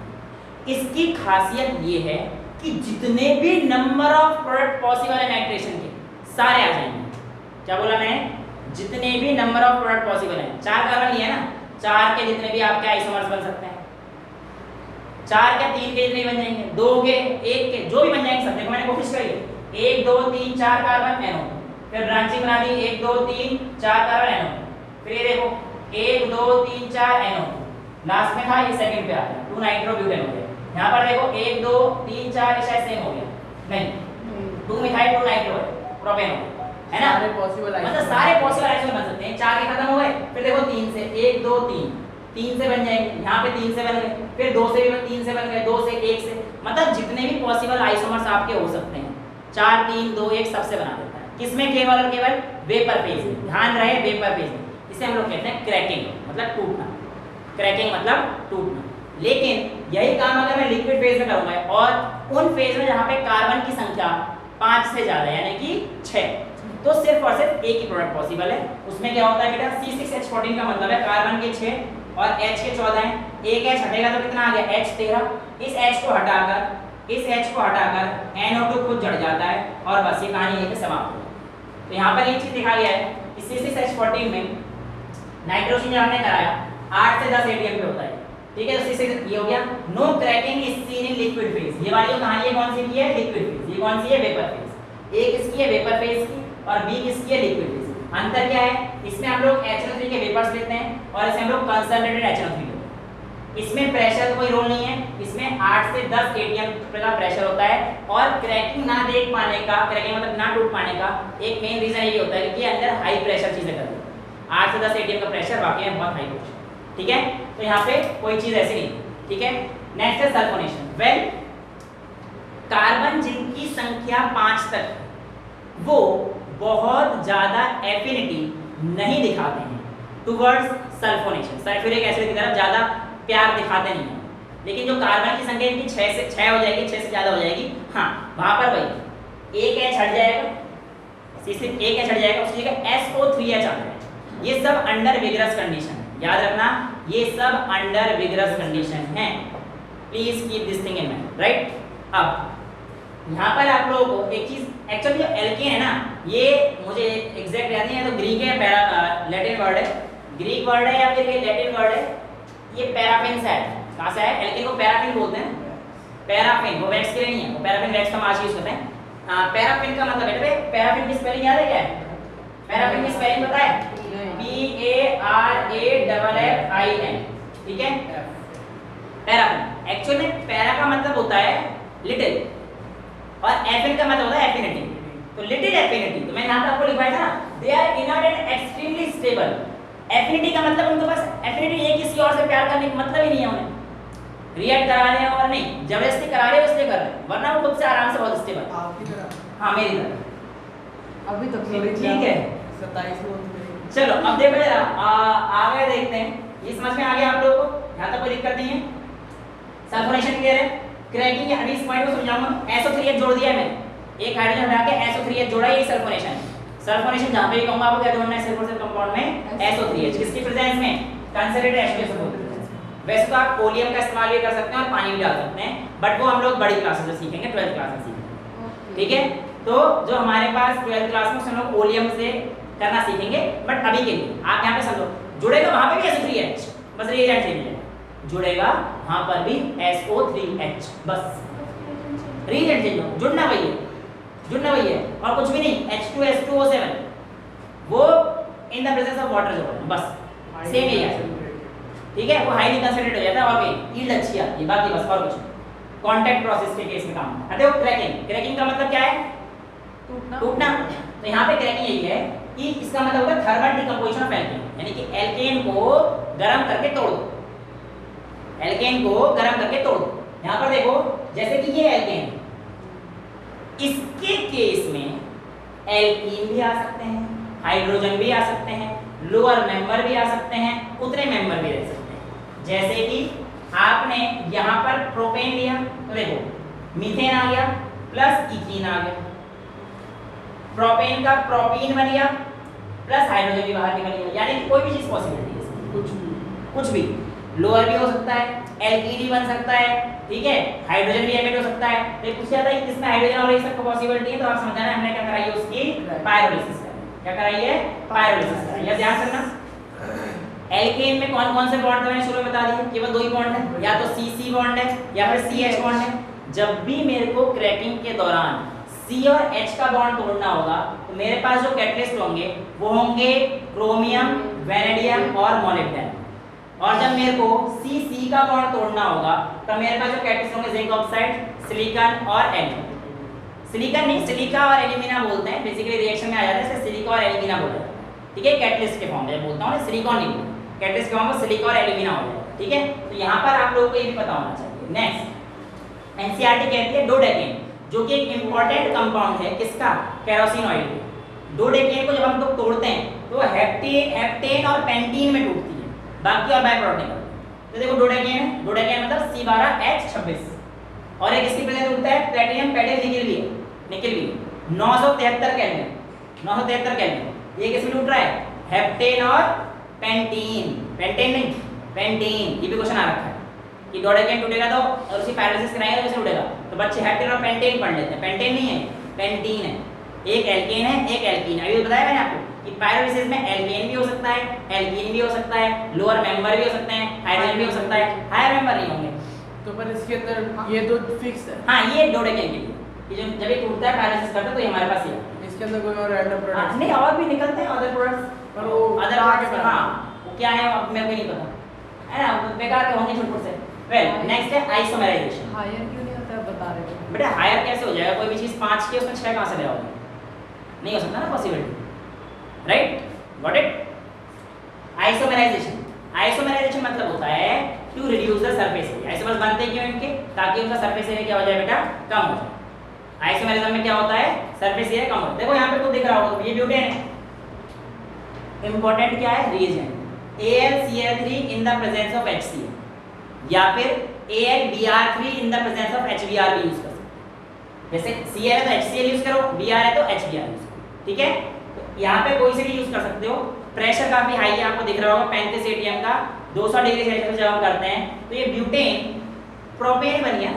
इसकी खासियत ये है कि जितने भी नंबर ऑफ प्रोडक्ट पॉसिबल है नाइट्रेशन के सारे आ जाएंगे। क्या बोला मैं, जितने भी नंबर ऑफ प्रोडक्ट पॉसिबल है, 4 कार्बन लिए ना, 4 के जितने भी आपके आइसोमर्स बन सकते हैं, 4 के 3 के जितने बन जाएंगे, 2 के 1 के जो भी बन जाएंगे सब। देखो मैंने कोशिश करी है 1 2 3 4 कार्बन NO, फिर ब्रांचिंग बना दी 1 2 3 4 कार्बन NO, फिर ये देखो 1 2 3 4 NO, लास्ट में था ये सेकंड पे आ गया 2 नाइट्रोब्यूटेन हो गया। यहाँ पर देखो 1 2 3 4 ये शायद सेम हो गया, नहीं 2 मिथाइल 2 नाइट्रो प्रोपेन हो गया, है ना। सारे पॉसिबल मतलब सारे पॉसिबल आइसोमर बन सकते हैं। 4 के खत्म हो गए, फिर देखो 3 से 1 2 3 से बन जाएंगे, यहाँ पे 3 से बन गए, फिर 2 से भी 3 से बन गए, 2 से 1 से, मतलब जितने भी पॉसिबल आइसोमर्स आपके हो सकते हैं 4 3 2 1 सबसे बना देता है। किसमें, केवल और केवल वेपर फेज में, ध्यान रहे वेपर फेज में। इसे हम लोग कहते हैं क्रैकिंग, मतलब टूटना, क्रैकिंग मतलब टूटना। लेकिन यही काम अगर मैं लिक्विड फेज में करूंगा और उन फेज में जहाँ पे कार्बन की संख्या 5 से ज्यादा यानी कि 6, तो सिर्फ और सिर्फ एक ही प्रोडक्ट पॉसिबल है। उसमें क्या होता है बेटा, C6H14 का मतलब है कार्बन के 6 और H के 14 हैं, एक H हटेगा तो कितना आ गया H13, इस H को हटाकर NO2 खुद जड़ जाता है और बस ये कहानी यहीं पे समाप्त हो गई। तो यहाँ पर ये चीज दिखा गया है कि C6H14 में नाइट्रोजन जब हमने कराया 8 से 10 ATM पे होता है, ठीक है। तो C6 ये हो गया, no cracking is seen in liquid phase. ये वाली जो कहानी है कौन सी की है, लिक्विड फेज, ये कौन सी है, वेपर फेज। एक इसकी है वेपर फेज की और बी किसकी है, लिक्विड फेज। अंतर क्या है, इसमें हम लोग HNO3 के वेपर्स लेते हैं और इसमें हम लोग कंसंट्रेटेड HNO3 लेते हैं। इसमें प्रेशर का कोई रोल नहीं है, इसमें 8 से 10 ATM का प्रेशर होता है और क्रैकिंग ना देख पाने का, क्रैकिंग मतलब ना टूट पाने का एक मेन रीजन ये होता है कि अंदर हाई प्रेशर चीजें करती है। 8 से 10 ATM का प्रेशर वाकई में बहुत हाई प्रेशर, ठीक है। तो यहाँ पे कोई चीज ऐसी नहीं, ठीक है। नेक्स्ट है सल्फोनेशन। वेल, कार्बन जिनकी संख्या 5 तक वो बहुत ज्यादा एफिनिटी नहीं दिखाते हैं टुवर्ड्स सल्फोनेशन, सल्फ्यूरिक एसिड की तरफ ज्यादा प्यार दिखाते नहीं हैं। लेकिन जो कार्बन की संख्या इनकी 6 से 6 हो जाएगी, 6 से ज्यादा हो जाएगी, हाँ वहां पर वही एक H हट जाएगा, सिर्फ एक H हट जाएगा, उसकी जगह SO3H आ जाएगा। ये सब अंडर विगरस कंडीशन है, याद रखना ये सब अंडर विगरस कंडीशन है। Please keep this thing in mind, right. अब यहाँ पर आप लोगों को एक चीज, एक्चुअली जो एल्केन है ना, ये मुझे एग्जैक्ट याद नहीं है, तो ग्रीक है, लैटिन वर्ड है, ग्रीक वर्ड है या फिर ये लैटिन वर्ड है, ये पैराफिन से है। कहाँ से है, एल्केन को पैराफिन बोलते हैं, पैराफिन, वो वैक्स के लिए नहीं है, वो पैराफिन वैक्स का मास्क यूज करते हैं। पैराफिन का मतलब है, पैराफिन की स्पेलिंग याद है क्या है, पैराफिन की स्पेलिंग पता है, PARAFFIN, ठीक है। पैराफिन एक्चुअल में पैरा का मतलब होता है लिटिल और एफिन का मतलब होता है एफिनिटी। तो लिटिल एफिनिटी, तो मैंने यहाँ पे आपको लिखवाया था ना, they are inert and extremely stable. Affinity का मतलब उनके पास एफिनिटी है, किसी और से प्यार करने का मतलब ही नहीं है उन्हें, रिएक्ट करा रहे हैं और नहीं जबरदस्ती करा रहे हैं इसलिए कर रहे हैं, वरना वो खुद से आराम से बहुत स्टेबल। आपकी तरह, हाँ मेरी तरह, अभी तक ठीक है। 27 में चलो अब देखो जरा आगे देखते हैं, ये समझ में आ गया आप लोगों को, यहाँ तक कोई दिक्कत नहीं है। सल्फोनेशन क्लियर है, क्रैकिंग है, अभी इस पॉइंट को समझाऊंगा। SO3H जोड़ दिया है मैंने, एक हाइड्रोजन हटा के SO3H जोड़ा, ये सल्फोनेशन है। सल्फोनेशन जहाँ पे भी कहूंगा आपको क्या जोड़ना है, सल्फर कंपाउंड में SO3H, किसकी प्रेजेंस में, कंसंट्रेटेड H2SO4। वैसे तो आप कोलियम का इस्तेमाल भी कर सकते हैं और पानी भी डाल सकते हैं, बट वो हम लोग बड़ी क्लासेस में सीखेंगे, 12th क्लास में सीखेंगे, ठीक है। तो जो हमारे पास 12th क्लास में हम लोग कोलियम से करना सीखेंगे, बट अभी के लिए आप यहाँ पे समझो, जुड़ेगा वहां पे भी SO3H, बस रिएजेंट चेंज है, जुड़ेगा वहां पर भी SO3H, बस रिएजेंट चेंज हो, जुड़ना वही है, जुड़ना वही है और कुछ भी नहीं। H2S2O7 वो इन द प्रेजेंस ऑफ वाटर जोड़ना, बस सेम ही है, ठीक है। वो हाईली कंसंट्रेटेड हो जाता है और भी यील्ड अच्छी आती है, बाकी बस और कुछ कांटेक्ट प्रोसेस के केस में काम आता है। देखो क्रैकिंग, क्रैकिंग का मतलब क्या है, टूटना। तो यहाँ पे क्रैकिंग यही है कि इसका मतलब होता है थर्मल डिकम्पोजिशन ऑफ एल्केन, यानी कि एल्केन को गर्म करके तोड़ दो, एल्केन को गर्म करके तोड़ दो। यहाँ पर देखो जैसे कि ये एल्केन, इसके केस में एल्कीन भी आ सकते हैं, हाइड्रोजन भी आ सकते हैं, लोअर मेंबर भी आ सकते हैं, उतने मेंबर भी रह सकते हैं। जैसे कि आपने यहाँ पर प्रोपेन लिया तो देखो मीथेन आ गया प्लस इथीन आ गया, प्रोपेन का प्रोपीन बन गया प्लस हाइड्रोजन भी बाहर निकल गया, यानी कोई भी चीज पॉसिबिलिटी है, कुछ भी लोअर भी हो सकता है, एल्कीन भी बन सकता है, ठीक है, हाइड्रोजन भी एमिट हो सकता है। तो पूछा जाता है कि किसमें हाइड्रोजन और ये सब पॉसिबिलिटी है, तो आप समझना है हमने क्या कराई है उसकी पायरोलिसिस कराई, क्या कराई है पायरोलिसिस कराई। या ध्यान रखना एल्केन में कौन कौन से बॉन्ड मैंने शुरू में बता दिए, केवल दो ही बॉन्ड है, या तो CC बॉन्ड है या फिर CH बॉन्ड है। जब भी मेरे को क्रैकिंग के दौरान C और H का बॉन्ड तोड़ना होगा तो मेरे पास जो कैटलिस्ट होंगे वो होंगे क्रोमियम, वैनेडियम और मोलिब्डेनम। और जब मेरे को C का बॉन्ड तोड़ना होगा तब मेरे पास जो कैटलिस्ट होंगे जिंक ऑक्साइड, सिलिकॉन और एल्यूमिना। सिलिकॉन नहीं, सिलिका और एल्यूमिना बोलते हैं, बेसिकली रिएक्शन में आ जाता है इसलिए सिलिका और एल्यूमिना बोलते हैं, ठीक है, कैटलिस्ट के फॉर्म में बोलता हूं, सिलिकॉन नहीं बोलता, कैटलिस्ट के फॉर्म में सिलिका और एल्यूमिना हो जाएगा, ठीक है। तो यहाँ पर आप लोगों को ये भी पता होना चाहिए। नेक्स्ट एनसीईआरटी कहती है डोडेकेन, जो कि एक इंपॉर्टेंट कंपाउंड है किसका, केरोसिन ऑयल का। डोडेकेन को जब हम लोग तोड़ते हैं तो हेप्टेन और पेंटीन में टूटती है, बाकी और बाय प्रोडक्ट निकलते हैं। तो देखो डोडेकेन है, डोडेकेन मतलब C12H26 और एक इसकी प्रेजेंस होता है प्लेटिनम पेडेल निकल भी 973 केल्विन, 973 केल्विन। ये किसमें टूट रहा है, हेप्टेन और पेंटीन, पेंटेन नहीं पेंटीन। ये भी क्वेश्चन आ रखा है कि डोडेकेन टूटेगा तो और उसी पैरालिसिस कराएंगे तो कैसे टूटेगा, तो बच्चे हेप्टेन और पेंटेन पढ़ लेते हैं। पेंटेन नहीं है, पेंटीन है, एक एल्केन है एक एल्कीन। अभी बताया मैंने आपको कि पायरोलिसिस में एल्केन भी हो सकता है, एल्कीन भी हो सकता है, लोअर मेंबर भी हो सकते हैं, हाइड्रोजन भी हो सकता है, हायर मेंबर नहीं होंगे। तो पर इसके अंदर ये दो फिक्स है। हाँ ये डोडेकेन के लिए कि जब ये टूटता है पैरालिसिस करता है तो ये हमारे पास ही है। इसके अंदर कोई और रैंडम प्रोडक्ट नहीं और भी निकलते हैं अदर प्रोडक्ट्स, पर वो अदर प्रोडक्ट्स हाँ वो क्या है अब मेरे को नहीं पता है ना, बेकार के होंगे छुटपुट से। वेल नेक्स्ट है आइसोमेराइजेशन। हायर क्यों नहीं होता बता रहे थे बेटा हायर कैसे हो जाएगा, कोई भी चीज 5 की उसमें 6 कहां से ले आओगे, नहीं हो सकता ना possibility, right, got it. Isomerization, isomerization मतलब होता है to reduce the surface area. Isomers बनते क्यों इनके, ताकि उनका सरफेस एरिया क्या हो जाए बेटा, कम हो जाए। आइसोमेरिज्म में क्या होता है, सरफेस एरिया कम होता है। देखो यहाँ पे तो दिख रहा होगा ये ब्यूटेन है, इंपॉर्टेंट क्या है reagent AlCl3 in the presence of HCl या फिर AlBr3 in the presence of HBr भी यूज कर सकते। जैसे Cl है तो HCl यूज करो, Br है तो HBr यूज करो, ठीक है। तो यहाँ पे कोई से भी यूज कर सकते हो। प्रेशर काफी हाई है, आपको दिख रहा होगा 35 atm का, 200 डिग्री सेल्सियस जब हम करते हैं तो ये ब्यूटेन प्रोपेन बन गया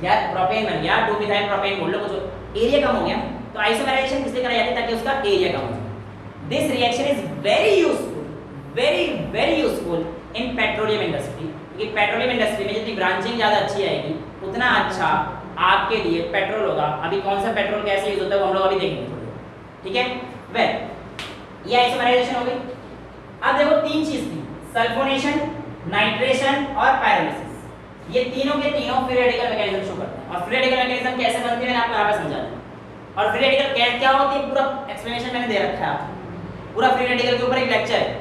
यार, प्रोपेन बन गया, 2 मिथाइल प्रोपेन बोल लो, कुछ एरिया कम हो गया। तो आइसोमेराइजेशन इसलिए कराई जाती है ताकि उसका एरिया कम हो जाए। This reaction is very useful, very useful in petroleum industry, क्योंकि पेट्रोलियम इंडस्ट्री में जितनी ब्रांचिंग ज़्यादा अच्छी आएगी उतना अच्छा आपके लिए पेट्रोल होगा। अभी कौन सा पेट्रोल कैसे यूज होता है वो हम लोग अभी देखेंगे थोड़ी, ठीक है। वेल ये आइसोमेराइजेशन हो गई। अब देखो 3 चीज थी, सल्फोनेशन, नाइट्रेशन और पायरोलिसिस। ये तीनों के तीनों फ्री रेडिकल मैकेनिज्म शो करते हैं। और फ्री रेडिकल मैकेनिज्म कैसे बनते हैं मैंने आपको यहाँ पे समझा दिया। और फ्री रेडिकल क्या होती है पूरा एक्सप्लेनेशन मैंने दे रखा है आपको, पूरा फ्री रेडिकल के ऊपर एक लेक्चर है,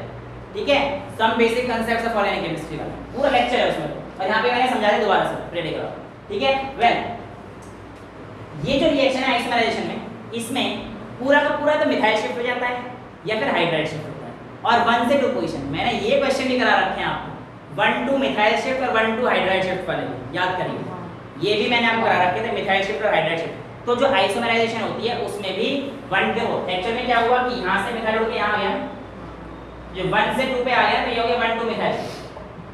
ठीक है, some basic concepts of organic chemistry का पूरा लेक्चर है उसमें। और यहाँ पे मैंने समझा दिया दोबारा से फ्री रेडिकल, ठीक है। वेल ये जो रिएक्शन है आइसोमेराइजेशन में, इसमें पूरा का पूरा तो मिथाइल शिफ्ट हो जाता है या फिर हाइड्राइड शिफ्ट होता है। और 1 से 2 पोजीशन मैंने ये क्वेश्चन भी करा रखे हैं आपको, 1 to मिथाइल शिफ्ट और 1 to हाइड्राइड शिफ्ट वाले, याद करिए ये भी मैंने आपको करा रखे थे, मिथाइल शिफ्ट और हाइड्राइड शिफ्ट। तो जो आइसोमेराइजेशन होती है उसमें भी 1 पे हो। एक्चुअल में क्या हुआ कि यहाँ से मिथाइल उड़ के यहाँ आ गया, जो 1 से 2 पे आ गया तो ये हो गया 1 to मिथाइल,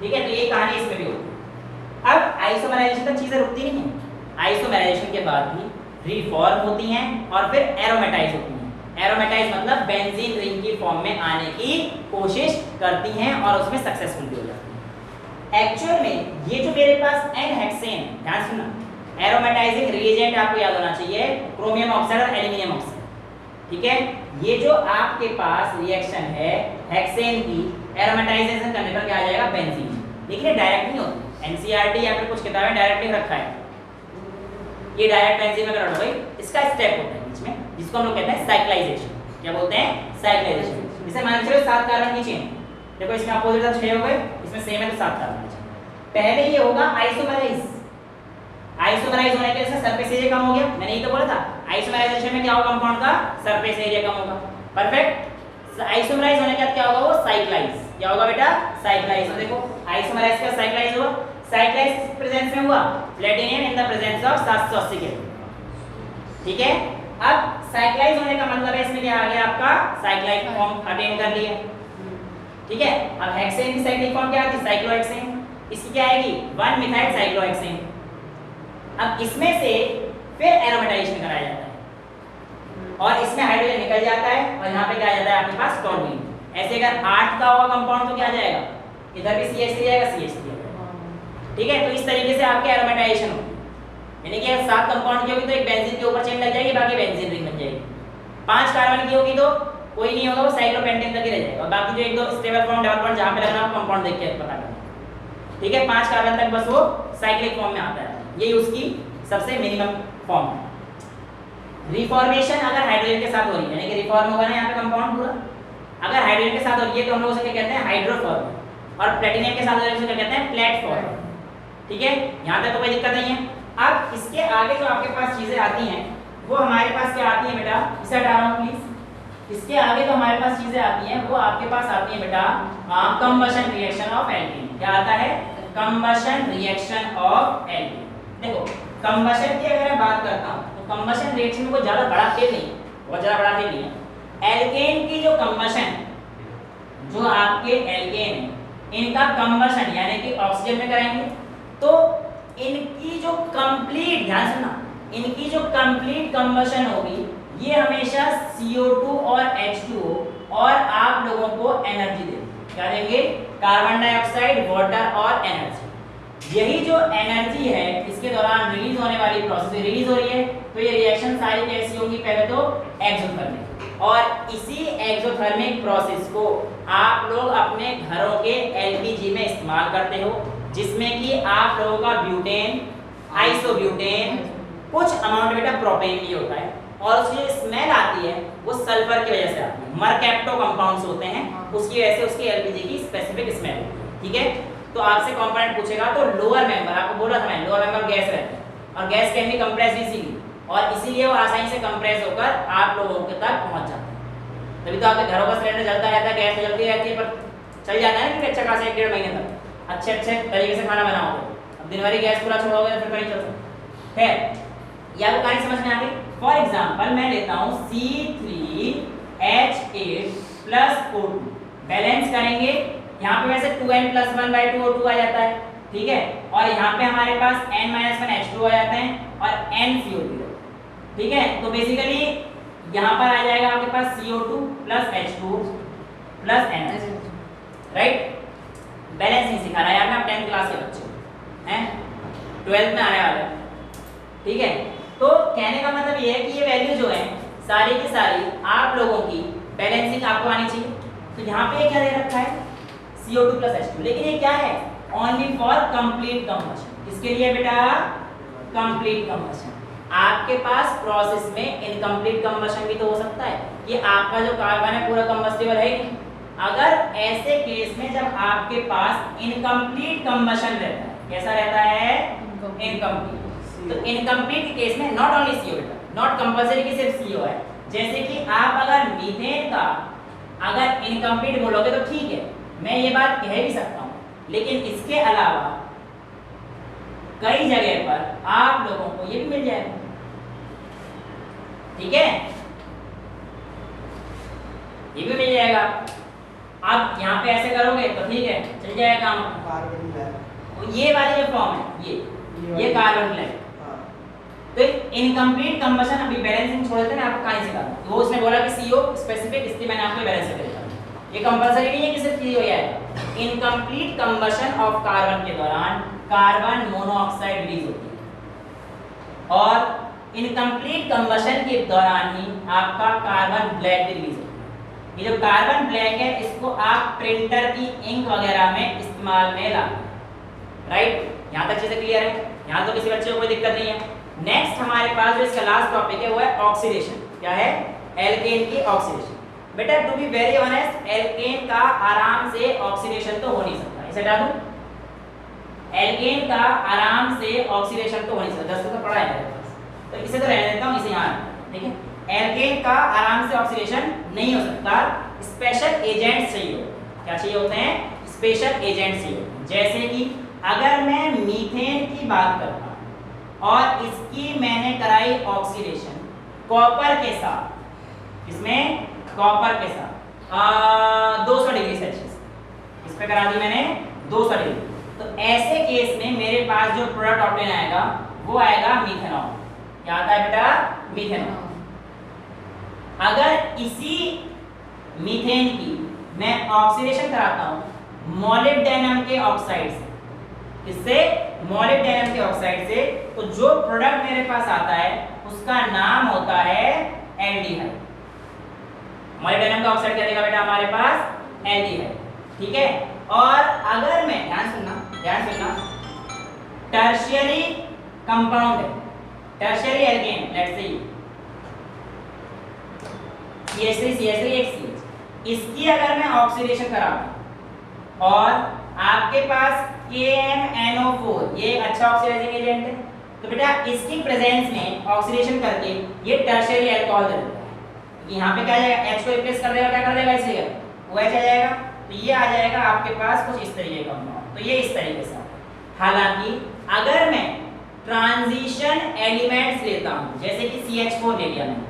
ठीक है। तो ये कहानी इसमें भी होती है। अब आइसोमेराइजेशन तक चीजें रुकती नहीं है, आइसोमेराइजेशन के बाद भी रिफॉर्म होती हैं और फिर एरोमेटाइज होती हैं। एरोमेटाइज मतलब बेंजीन रिंग की फॉर्म में आने की कोशिश करती हैं और उसमें सक्सेसफुल भी हो जाती हैं। एक्चुअल में ये जो मेरे पास N-हेक्सेन, ध्यान सुनना, एरोमेटाइजिंग रिएजेंट आपको याद होना चाहिए क्रोमियम ऑक्साइड और एल्यूमिनियम ऑक्साइड, ठीक है। ये जो आपके पास रिएक्शन है हेक्सेन की, एरोमेटाइजेशन करने पर क्या आ जाएगा बेंजीन, लेकिन ये डायरेक्ट नहीं होता। एनसीईआरटी या फिर कुछ किताबें डायरेक्ट लिख रखा है, ये डायरेक्ट बेंजीन में कन्वर्ट हो गई। इसका स्टेप होता है बीच में जिसको हम लोग कहते हैं साइक्लाइजेशन। क्या बोलते हैं, साइक्लाइजेशन। जैसे मान लीजिए 7 कार्बन की चेन, देखो इसमें अपोजिट 6 हो गए, इसमें सेम है तो 7 कार्बन की चेन। पहले ये होगा आइसोमेराइज, आइसोमराइज होने के से सरफेस एरिया कम हो गया, मैंने ये तो बोला था आइसोमराइजेशन में क्या होगा कंपाउंड का सरफेस एरिया कम होगा। परफेक्ट। आइसोमराइज होने के बाद क्या होगा वो साइक्लाइज, क्या होगा बेटा साइक्लाइज। तो देखो आइसोमराइज का साइक्लाइज हुआ, साइक्लाइज प्रेजेंस में हुआ platinum in the presence of 780 kelvin. ठीक है, अब साइक्लाइज होने का मतलब है इसमें क्या आ गया आपका साइक्लाइक फॉर्म अटेन कर लिया। ठीक है, अब हेक्सेन की साइक्लिक फॉर्म क्या आती है साइक्लोहेक्सेन, इसकी क्या आएगी 1 मिथाइल साइक्लोहेक्सेन। अब इसमें से फिर एरोमेटाइजेशन कराया जाता है और इसमें हाइड्रोजन निकल जाता है और यहाँ पे क्या आ जाता है आपके पास टॉर्बिन। ऐसे अगर 8 का होगा कंपाउंड तो क्या आ जाएगा इधर भी CH3 आएगा, CH3 आएगा। ठीक है, तो इस तरीके से आपके एरोमेटाइजेशन होगी, यानी कि 7 कंपाउंड की होगी तो एक बेंजीन के ऊपर चेन लग जाएगी, बाकी बेंजीन रिंग बन जाएगी। 5 कार्बन की होगी तो कोई नहीं होगा, वो साइक्लोपेंटेन तक ही रह जाएगा और बाकी जो एक दो स्टेबल फॉर्म डबल बॉन्ड जहां पे लगना है कंपाउंड देख के पता करना। ठीक है, 5 कार्बन तक बस वो साइक्लिक फॉर्म में आता है, यही उसकी सबसे मिनिमम फॉर्म है। रिफॉर्मेशन अगर हाइड्रोजन के साथ हो रही है, यानी कि रिफॉर्म होगा ना यहाँ पे कंपाउंड पूरा, अगर हाइड्रोजन के साथ हो रही है तो हम लोग उसे क्या कहते हैं हाइड्रोफॉर्म, और प्लेटिनियम के साथ हो रही है उसे क्या कहते हैं प्लेटफॉर्म। ठीक है, यहाँ तक तो कोई दिक्कत नहीं है। अब इसके आगे जो आपके पास चीजें आती हैं वो हमारे पास क्या आती है बेटा, इसे हटा रहा हूं प्लीज। इसके आगे जो हमारे पास चीजें आती हैं वो आपके पास आती है बेटा कंबशन रिएक्शन ऑफ एल्कीन। क्या आता है कंबशन रिएक्शन ऑफ एल्कीन। देखो कंबशन की अगर मैं बात करता हूं तो कंबशन रिएक्शन में कोई ज्यादा बड़ा खेल नहीं है, बहुत ज्यादा बड़ा खेल नहीं है। एल्केन की जो कंबशन, जो आपके एल्केन है इनका कंबशन यानी कि ऑक्सीजन में कराएंगे तो इनकी जो कंप्लीट, ध्यान सुनना, इनकी जो कंप्लीट कंबशन होगी ये हमेशा CO2 और H2O और आप लोगों को एनर्जी देंगे। क्या देंगे? कार्बन डाइऑक्साइड, वाटर और एनर्जी। यही जो एनर्जी है इसके दौरान रिलीज होने वाली प्रोसेस रिलीज हो रही है, तो ये रिएक्शन सारी कैसी होगी, पहले तो एक्सोथर्मिक, और इसी एक्सोथर्मिक प्रोसेस को आप लोग अपने घरों के LPG में इस्तेमाल करते हो, जिसमें कि आप लोगों का ब्यूटेन, आइसोब्यूटेन, कुछ अमाउंट बेटा प्रोपेन भी होता है, और उसकी स्मेल आती है वो सल्फर की वजह से आती है। मरकैप्टो कंपाउंड्स होते हैं, उसकी वजह से उसकी LPG की स्पेसिफिक स्मेल होती है। ठीक है, तो आपसे कंपोनेंट पूछेगा तो लोअर मेंबर, आपको बोला था मैं लोअर मेंबर गैस रहता है और gas can be compressed easily, और इसीलिए वो आसानी से कंप्रेस होकर आप लोगों के तक पहुंच जाता है। तभी तो आपके घरों का सिलेंडर जलता रहता है, गैस जलती रहती है, पर चल जाता है ना कि अच्छा खासा 1-1.5 महीने तक अच्छे तरीके से खाना बनाओगे। अब दिन भर गैस पूरा छोड़ोगे तो फिर नहीं चलता। खैर ये आपको कहानी समझ में आ गई। फॉर एग्जांपल मैं लेता हूं C3H8+O2, बैलेंस करेंगे, यहाँ पे वैसे 2n+1/2O2 आ जाता है। ठीक है, और यहाँ पे हमारे पास n-1 H2 आ जाते हैं और n CO2। ठीक है, तो बेसिकली यहाँ पर आ जाएगा आपके पास CO2 + H2 + n, right. Balance नहीं सिखा रहा यार मैं, 10th क्लास के बच्चे हैं, 12th में आने वाले हैं। ठीक है, तो कहने का मतलब ये है कि ये वैल्यू जो है सारी की सारी आप लोगों की बैलेंसिंग आपको आनी चाहिए। तो यहाँ पे क्या दे रखा है CO2 + H2, लेकिन ये क्या है ओनली फॉर कंप्लीट कंबशन। किसके लिए बेटा? Complete combustion. आपके पास प्रोसेस में इनकम्प्लीट कंबशन भी तो हो सकता है कि आपका जो कार्बन है पूरा कंबस्टिबल है ही नहीं। अगर ऐसे केस में जब आपके पास इनकम्प्लीट कंबशन रहता है, कैसा रहता है इनकम्प्लीट, तो इनकम्प्लीट के केस में नॉट ओनली CO बेटा, नॉट कंपल्सरी कि सिर्फ CO है। जैसे कि आप अगर मीथेन का अगर इनकम्प्लीट बोलोगे तो ठीक है, मैं ये बात कह भी सकता हूँ, लेकिन इसके अलावा कई जगह पर आप लोगों को ये भी मिल जाएगा। ठीक है, ये भी मिल जाएगा। आप यहाँ पे ऐसे करोगे तो ठीक है चल जाएगा काम। ये वाली जो फॉर्म है ये कार्बन ब्लैक, तो इनकम्प्लीट कंबशन अभी बैलेंसिंग छोड़ देते हैं, आपको कहां से करना, तो उसने बोला कि CO स्पेसिफिक, इसलिए मैंने आपको बैलेंस कर दिया। ये कंपलसरी नहीं है कि सिर्फ CO आएगा। इनकम्प्लीट कंबशन ऑफ कार्बन के दौरान कार्बन मोनोऑक्साइड रिलीज होती है, और इनकम्प्लीट कंबशन के दौरान ही आपका कार्बन ब्लैक भी रिलीज होता है। ये जो कार्बन ब्लैक है इसको आप प्रिंटर की इंक वगैरह में इस्तेमाल में लाते हैं, राइट। यहाँ तक चीजें क्लियर है, यहाँ तो किसी बच्चे को कोई दिक्कत नहीं है। नेक्स्ट हमारे पास जो इसका लास्ट टॉपिक है वो है ऑक्सीडेशन। क्या है? एल्केन की ऑक्सीडेशन। बेटा to be very honest, alkane का आराम से ऑक्सीडेशन तो हो नहीं सकता, इसे हटा दूं, एल्केन का आराम से ऑक्सीडेशन तो हो नहीं सकता, 10 तो पढ़ा है मेरे पास, तो इसे तो रहने देता हूँ, इसे यहाँ, ठीक है। एल्केन का आराम से ऑक्सीडेशन नहीं हो सकता, स्पेशल एजेंट्स चाहिए होते हैं। क्या चाहिए होते हैं? स्पेशल एजेंट्स चाहिए होते हैं। जैसे कि अगर मैं मीथेन की बात करता हूँ और इसकी मैंने कराई ऑक्सीडेशन कॉपर के साथ, इसमें कॉपर के साथ 200 डिग्री सेल्सियस, इस पे करा दी मैंने 200 डिग्री, तो ऐसे केस में मेरे पास जो प्रोडक्ट ऑब्टेन आएगा वो आएगा मीथेनॉल। क्या आता है बेटा? मीथेनॉल। अगर इसी मीथेन की मैं ऑक्सीडेशन कराता हूं मोलिब्डेनम के ऑक्साइड से, इससे मोलिब्डेनम के ऑक्साइड से, तो जो प्रोडक्ट मेरे पास आता है उसका नाम होता है एल्डिहाइड। मोलिब्डेनम का ऑक्साइड क्या देगा बेटा हमारे पास? एल्डिहाइड, ठीक है। और अगर मैं ध्यान सुनना, टर्शियरी कंपाउंड है, tertiary alkane, let's say CH3 एक CH, इसकी अगर मैं ऑक्सीडेशन कराऊं और आपके पास KMNO4, ये अच्छा ऑक्सीडाइजिंग एजेंट है, तो बेटा इसकी प्रेजेंस में ऑक्सीडेशन करके ये टर्शियरी अल्कोहल दे देता है। यहाँ पे क्या आ जाएगा? H को रिप्लेस कर देगा, क्या कर देगा? इसे OH आ जाएगा, तो ये आ जाएगा आपके पास कुछ इस तरीके का कंपाउंड, तो ये इस तरीके से। हालांकि अगर मैं ट्रांजिशन एलिमेंट्स लेता हूँ, जैसे कि CH4 ले लिया मैंने,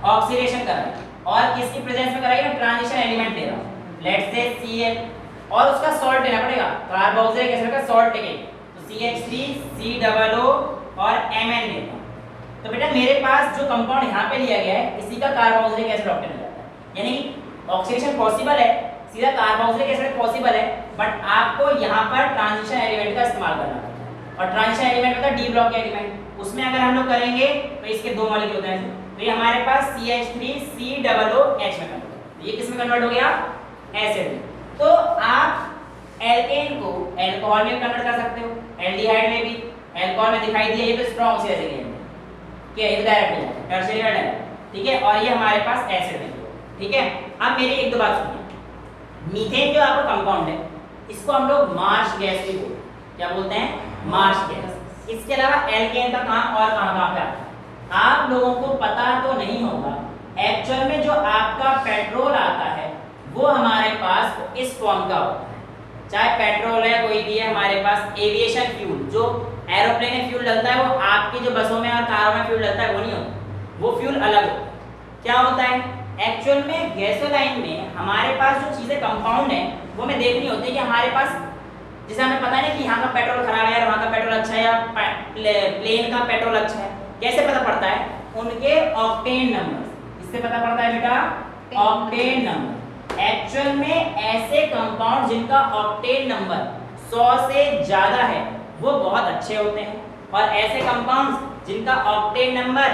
ऑक्सीडेशन कराई और किसकी प्रेजेंस में कराई? मैं ट्रांजिशन एलिमेंट ले रहा हूँ, लेट्स से Cl, और उसका सॉल्ट लेना पड़ेगा, कार्बोक्सिलिक एसिड का सॉल्ट लेंगे, तो CH3 COO और Mn लेता हूँ, तो बेटा मेरे पास जो कंपाउंड यहाँ पे लिया गया है इसी का कार्बोक्सिलिक एसिड ऑब्टेन हो जाता है। यानी ऑक्सीडेशन पॉसिबल है, सीधा कार्बोक्सिलिक एसिड पॉसिबल है, बट आपको यहाँ पर ट्रांजिशन एलिमेंट का इस्तेमाल करना पड़ता है। और ट्रांजिशन एलिमेंट होता है डी ब्लॉक एलिमेंट, उसमें अगर हम लोग करेंगे तो इसके दो मॉलिक्यूल होते हैं, तो ये हमारे पास CH3 COOH में कन्वर्ट, तो ये किस में कन्वर्ट हो गया? एसिड में। तो आप एल्केन को अल्कोहल में कन्वर्ट कर सकते हो, एल्डिहाइड में भी, अल्कोहल में दिखाई दिया ये तो स्ट्रांग ऑक्सीडाइजिंग एजेंट है, क्या ये डायरेक्ट है टर्शियरी है, ठीक है, और ये हमारे पास एसिड है, ठीक है। अब मेरी एक दो बात सुनिए, मीथेन जो आपका कंपाउंड है इसको हम लोग मार्श गैस भी बोलते हैं, क्या बोलते हैं? Marsh gas. इसके अलावा एल्केन का काम और कहाँ पे आता है आप लोगों को पता तो नहीं होगा, एक्चुअल में जो आपका पेट्रोल आता है वो हमारे पास इस फॉर्म का होता है, चाहे पेट्रोल है कोई भी है, हमारे पास एविएशन फ्यूल जो एरोप्लेन में फ्यूल डलता है वो आपकी जो बसों में और कारों में फ्यूल डलता है वो नहीं होता, वो फ्यूल अलग होता है। क्या होता है एक्चुअल में गैसोलाइन में हमारे पास जो चीज़ें कंपाउंड है वो हमें देखनी होती है कि हमारे पास, जैसे हमें पता नहीं कि यहाँ का पेट्रोल खराब है या वहाँ का पेट्रोल अच्छा है या प्लेन का पेट्रोल अच्छा है, कैसे पता पड़ता है? उनके ऑक्टेन नंबर, इससे पता पड़ता है बेटा ऑक्टेन नंबर। एक्चुअल में ऐसे कंपाउंड जिनका ऑक्टेन नंबर 100 से ज़्यादा है वो बहुत अच्छे होते हैं, और ऐसे कंपाउंड्स जिनका ऑक्टेन नंबर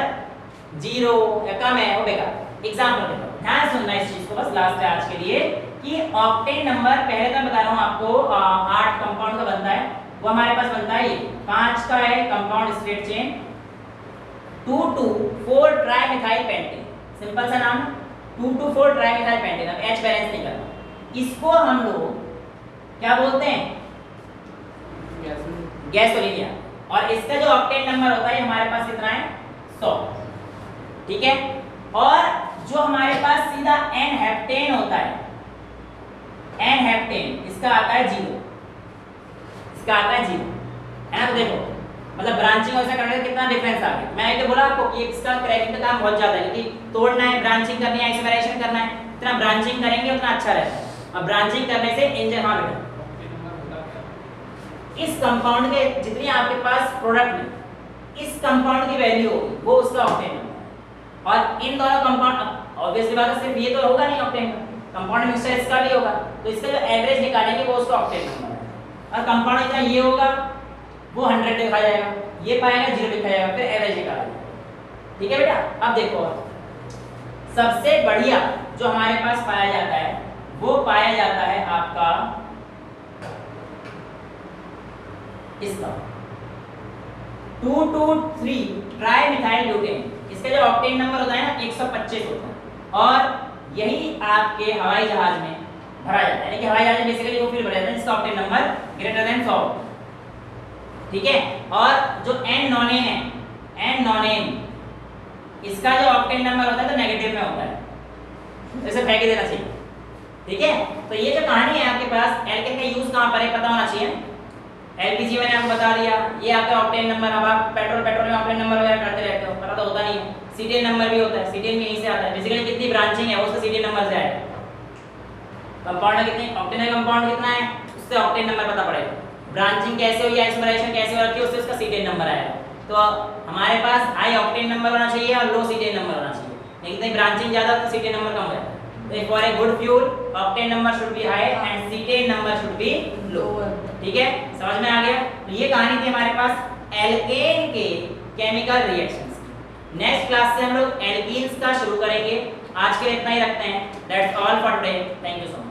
0 या कम है वो बेकार। एग्जाम्पल देता हूँ, ध्यान सुनना इस चीज को, बस लास्ट है आज के लिए, कि ऑक्टेन नंबर पहले तो बता रहा हूँ आपको 8 कंपाउंड का बनता है, वो हमारे पास बनता है ये 5 का है compound straight chain 2,2,4 trimethyl pentane, simple सा नाम 2,2,4 ट्राइमिथाइल पेंटेन। अब H बैलेंस नहीं करना, इसको हम लोग क्या बोलते हैं? गैसोलीन। और इसका जो ऑक्टेन नंबर होता है हमारे पास कितना है? 100, ठीक है। और जो हमारे पास सीधा एन हेप्टेन होता है, एन हेप्टेन, इसका आता है 0, इसका आता है 0, है ना। तो देखो मतलब ब्रांचिंग और ऐसा करने का कितना डिफरेंस आ गया। मैंने तो बोला आपको कि इसका क्रैकिंग का काम बहुत ज्यादा है, क्योंकि तोड़ना है, ब्रांचिंग करनी है, आइसोमेराइजेशन करना है, इतना ब्रांचिंग करेंगे उतना अच्छा रहता है। और ब्रांचिंग करने से इंजन, हाँ बेटा, इस कंपाउंड के जितनी आपके पास प्रोडक्ट में इस कंपाउंड की वैल्यू होगी वो उसका ऑक्टेन नंबर, और इन दोनों कंपाउंड ऑब्वियसली बात है सिर्फ ये तो होगा नहीं ऑक्टेन का, कंपाउंड मिक्सचर इसका भी होगा, तो इसका जो एवरेज निकालेंगे वो उसका ऑक्टेन नंबर है। और कंपाउंड इतना ये होगा वो 100 लिखा जाएगा, ये पाएगा 0 लिखा जाएगा, फिर एवरेज निकाला जाएगा, ठीक है बेटा। अब देखो सबसे बढ़िया जो हमारे पास पाया जाता है वो पाया जाता है आपका इसका 2,2,3 ट्राइमिथाइल ब्यूटेन, इसका जो ऑक्टेन नंबर होता है ना 125 होता है, और यही आपके हवाई जहाज में भरा जाता है, यानी कि हवाई जहाज बेसिकली वो फ्यूल भरा जाता है जिसका ऑक्टेन नंबर ग्रेटर देन 100, ठीक है। और जो एन नॉनेन है, एन नॉनेन, इसका जो ऑक्टेन नंबर होता है तो नेगेटिव में होता है, जैसे फेंक देना चाहिए, ठीक है। तो ये जो कहानी है आपके पास, एल्केन का यूज कहां पर है पता होना चाहिए। एलपीजी मैंने आपको बता दिया, ये आपका ऑक्टेन नंबर। अब आप पेट्रोल में ऑक्टेन नंबर वगैरह करते रहते हो, पता तो होता नहीं है। सीटीएन नंबर भी होता है, सीटीएन भी यहीं से आता है, बेसिकली कितनी ब्रांचिंग है वो उसका सीटीएन नंबर से आएगा। कंपाउंड में कितने ऑक्टेनल कंपाउंड कितना है उससे ऑक्टेन नंबर पता पड़ेगा, ब्रांचिंग कैसे हुई, आइसोमराइजेशन कैसे हो रही है उससे उसका सीटीएन नंबर आएगा। तो हमारे पास हाई ऑक्टेन नंबर होना चाहिए और लो सीटीएन नंबर होना चाहिए, लेकिन ब्रांचिंग ज्यादा तो सीटीएन नंबर कम रहता है। तो for a good fuel octane number should be high and cetane number should be low, ठीक है, समझ में आ गया। तो ये कहानी थी हमारे पास एल्केन के केमिकल रिएक्शंस की। नेक्स्ट क्लास से हम लोग एल्कीन्स का शुरू करेंगे। आज के लिए इतना ही रखते हैं। That's all for today, thank you so much.